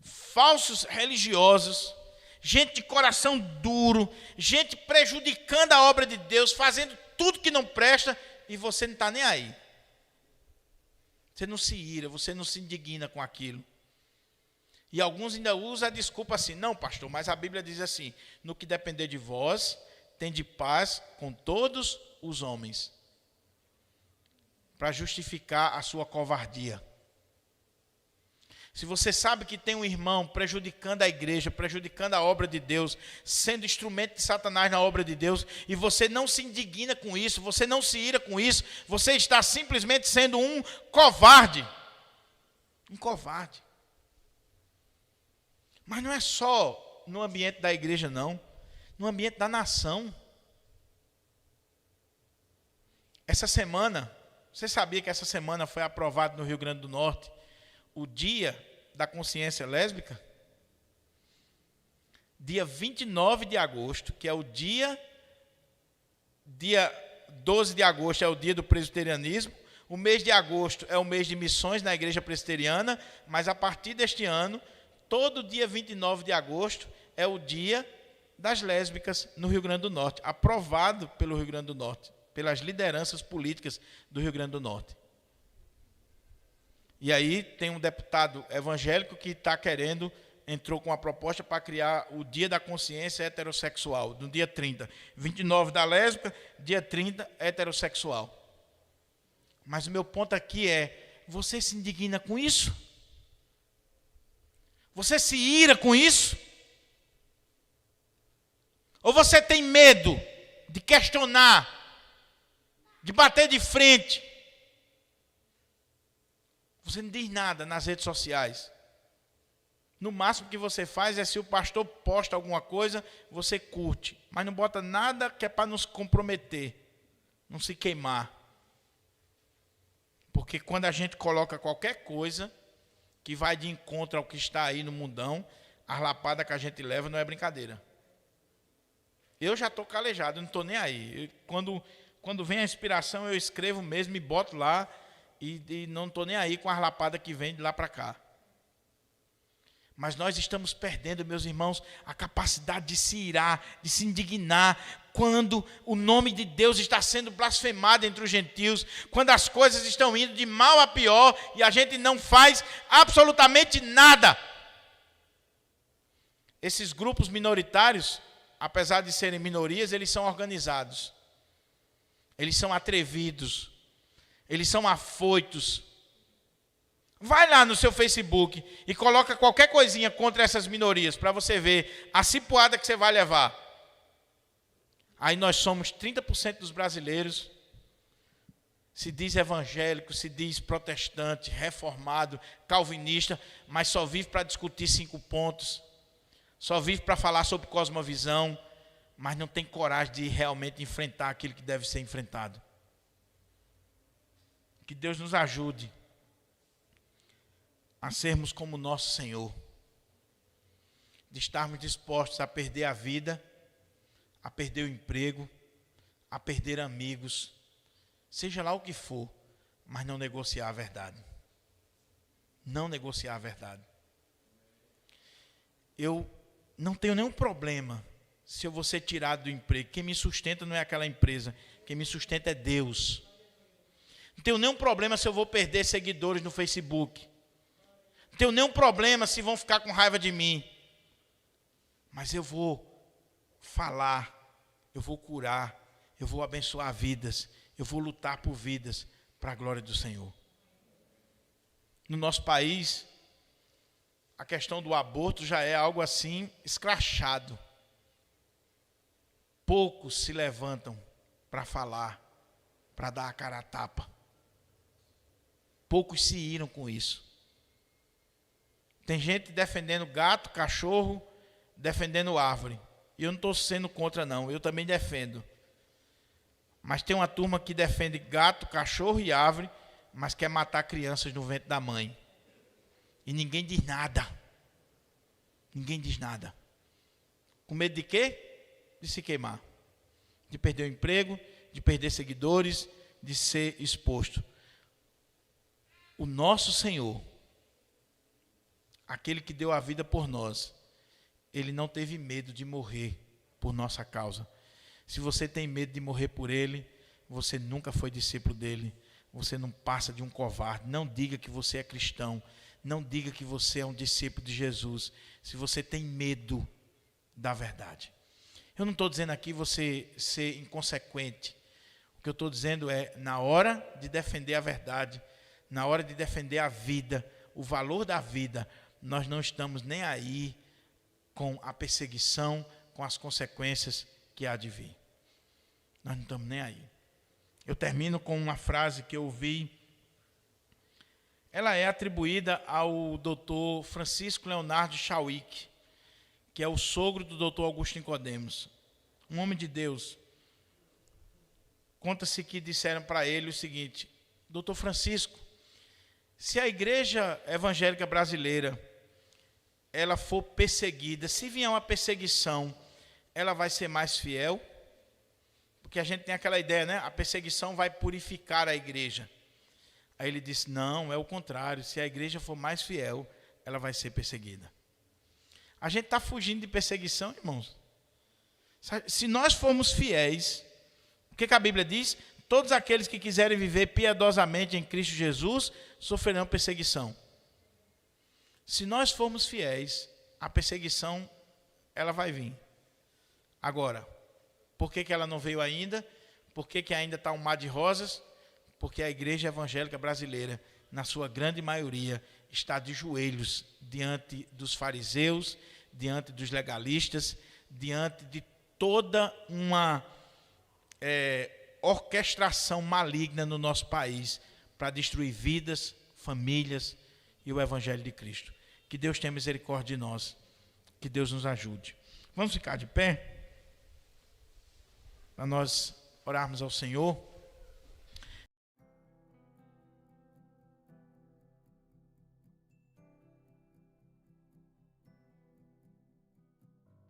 Falsos religiosos, gente de coração duro, gente prejudicando a obra de Deus, fazendo tudo que não presta, e você não está nem aí. Você não se ira, você não se indigna com aquilo. E alguns ainda usam a desculpa assim: não, pastor, mas a Bíblia diz assim: no que depender de vós, tende paz com todos os homens. Para justificar a sua covardia. Se você sabe que tem um irmão prejudicando a igreja, prejudicando a obra de Deus, sendo instrumento de Satanás na obra de Deus, e você não se indigna com isso, você não se ira com isso, você está simplesmente sendo um covarde. Um covarde. Mas não é só no ambiente da igreja, não. No ambiente da nação. Essa semana, você sabia que essa semana foi aprovado no Rio Grande do Norte o Dia da Consciência Lésbica? Dia 29 de agosto, que é o dia 12 de agosto é o dia do presbiterianismo. O mês de agosto é o mês de missões na igreja presbiteriana, mas a partir deste ano, todo dia 29 de agosto é o dia das lésbicas no Rio Grande do Norte, aprovado pelo Rio Grande do Norte, pelas lideranças políticas do Rio Grande do Norte. E aí tem um deputado evangélico que entrou com uma proposta para criar o Dia da Consciência Heterossexual, no dia 30. 29 da lésbica, dia 30 heterossexual. Mas o meu ponto aqui é, você se indigna com isso? Você se ira com isso? Ou você tem medo de questionar, de bater de frente? Você não diz nada nas redes sociais. No máximo que você faz é se o pastor posta alguma coisa, você curte. Mas não bota nada que é para nos comprometer, não se queimar. Porque quando a gente coloca qualquer coisa que vai de encontro ao que está aí no mundão, a lapada que a gente leva não é brincadeira. Eu já estou calejado, não estou nem aí. Quando vem a inspiração, eu escrevo mesmo e boto lá e não estou nem aí com a lapada que vem de lá para cá. Mas nós estamos perdendo, meus irmãos, a capacidade de se irar, de se indignar, quando o nome de Deus está sendo blasfemado entre os gentios, quando as coisas estão indo de mal a pior e a gente não faz absolutamente nada. Esses grupos minoritários, apesar de serem minorias, eles são organizados, eles são atrevidos, eles são afoitos. Vai lá no seu Facebook e coloca qualquer coisinha contra essas minorias para você ver a cipuada que você vai levar. Aí nós somos 30% dos brasileiros, se diz evangélico, se diz protestante, reformado, calvinista, mas só vive para discutir 5 pontos, só vive para falar sobre cosmovisão, mas não tem coragem de realmente enfrentar aquilo que deve ser enfrentado. Que Deus nos ajude a sermos como nosso Senhor, de estarmos dispostos a perder a vida, a perder o emprego, a perder amigos, seja lá o que for, mas não negociar a verdade. Não negociar a verdade. Eu não tenho nenhum problema se eu vou ser tirado do emprego. Quem me sustenta não é aquela empresa, quem me sustenta é Deus. Não tenho nenhum problema se eu vou perder seguidores no Facebook. Não tenho nenhum problema se vão ficar com raiva de mim. Mas eu vou falar, eu vou curar, eu vou abençoar vidas, eu vou lutar por vidas para a glória do Senhor. No nosso país, a questão do aborto já é algo assim escrachado. Poucos se levantam para falar, para dar a cara a tapa. Poucos se iram com isso. Tem gente defendendo gato, cachorro, defendendo árvore. E eu não estou sendo contra, não. Eu também defendo. Mas tem uma turma que defende gato, cachorro e árvore, mas quer matar crianças no ventre da mãe. E ninguém diz nada. Ninguém diz nada. Com medo de quê? De se queimar. De perder o emprego, de perder seguidores, de ser exposto. O nosso Senhor, aquele que deu a vida por nós, ele não teve medo de morrer por nossa causa. Se você tem medo de morrer por ele, você nunca foi discípulo dele, você não passa de um covarde. Não diga que você é cristão, não diga que você é um discípulo de Jesus, se você tem medo da verdade. Eu não estou dizendo aqui você ser inconsequente. O que eu estou dizendo é, na hora de defender a verdade, na hora de defender a vida, o valor da vida, nós não estamos nem aí com a perseguição, com as consequências que há de vir. Nós não estamos nem aí. Eu termino com uma frase que eu ouvi. Ela é atribuída ao Dr. Francisco Leonardo Chauik, que é o sogro do Dr. Augusto Nicodemos, um homem de Deus, conta-se que disseram para ele o seguinte: Doutor Francisco, se a igreja evangélica brasileira ela for perseguida, se vier uma perseguição, ela vai ser mais fiel? Porque a gente tem aquela ideia, né? A perseguição vai purificar a igreja. Aí ele disse: não, é o contrário. Se a igreja for mais fiel, ela vai ser perseguida. A gente está fugindo de perseguição, irmãos. Se nós formos fiéis, o que a Bíblia diz? Todos aqueles que quiserem viver piedosamente em Cristo Jesus sofrerão perseguição. Se nós formos fiéis, a perseguição ela vai vir. Agora, por que ela não veio ainda? Por que ainda está um mar de rosas? Porque a igreja evangélica brasileira, na sua grande maioria, está de joelhos diante dos fariseus, diante dos legalistas, diante de toda uma orquestração maligna no nosso país para destruir vidas, famílias e o evangelho de Cristo. Que Deus tenha misericórdia de nós, que Deus nos ajude. Vamos ficar de pé para nós orarmos ao Senhor.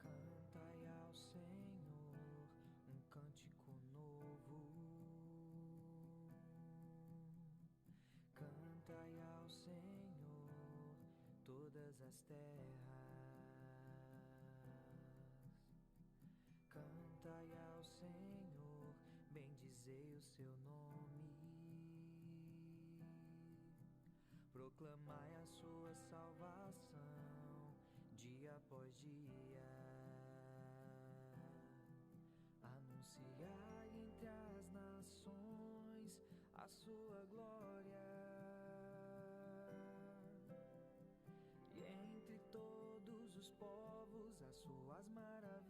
Cantai ao Senhor um cântico novo. Cantai ao Senhor todas as terras. Cantai ao Senhor, bendizei o seu nome. Proclamai a sua salvação dia após dia. Anunciai entre as nações a sua glória. E entre todos os povos as suas maravilhas.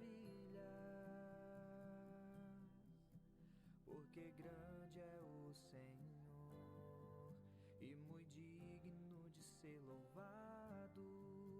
Porque grande é o Senhor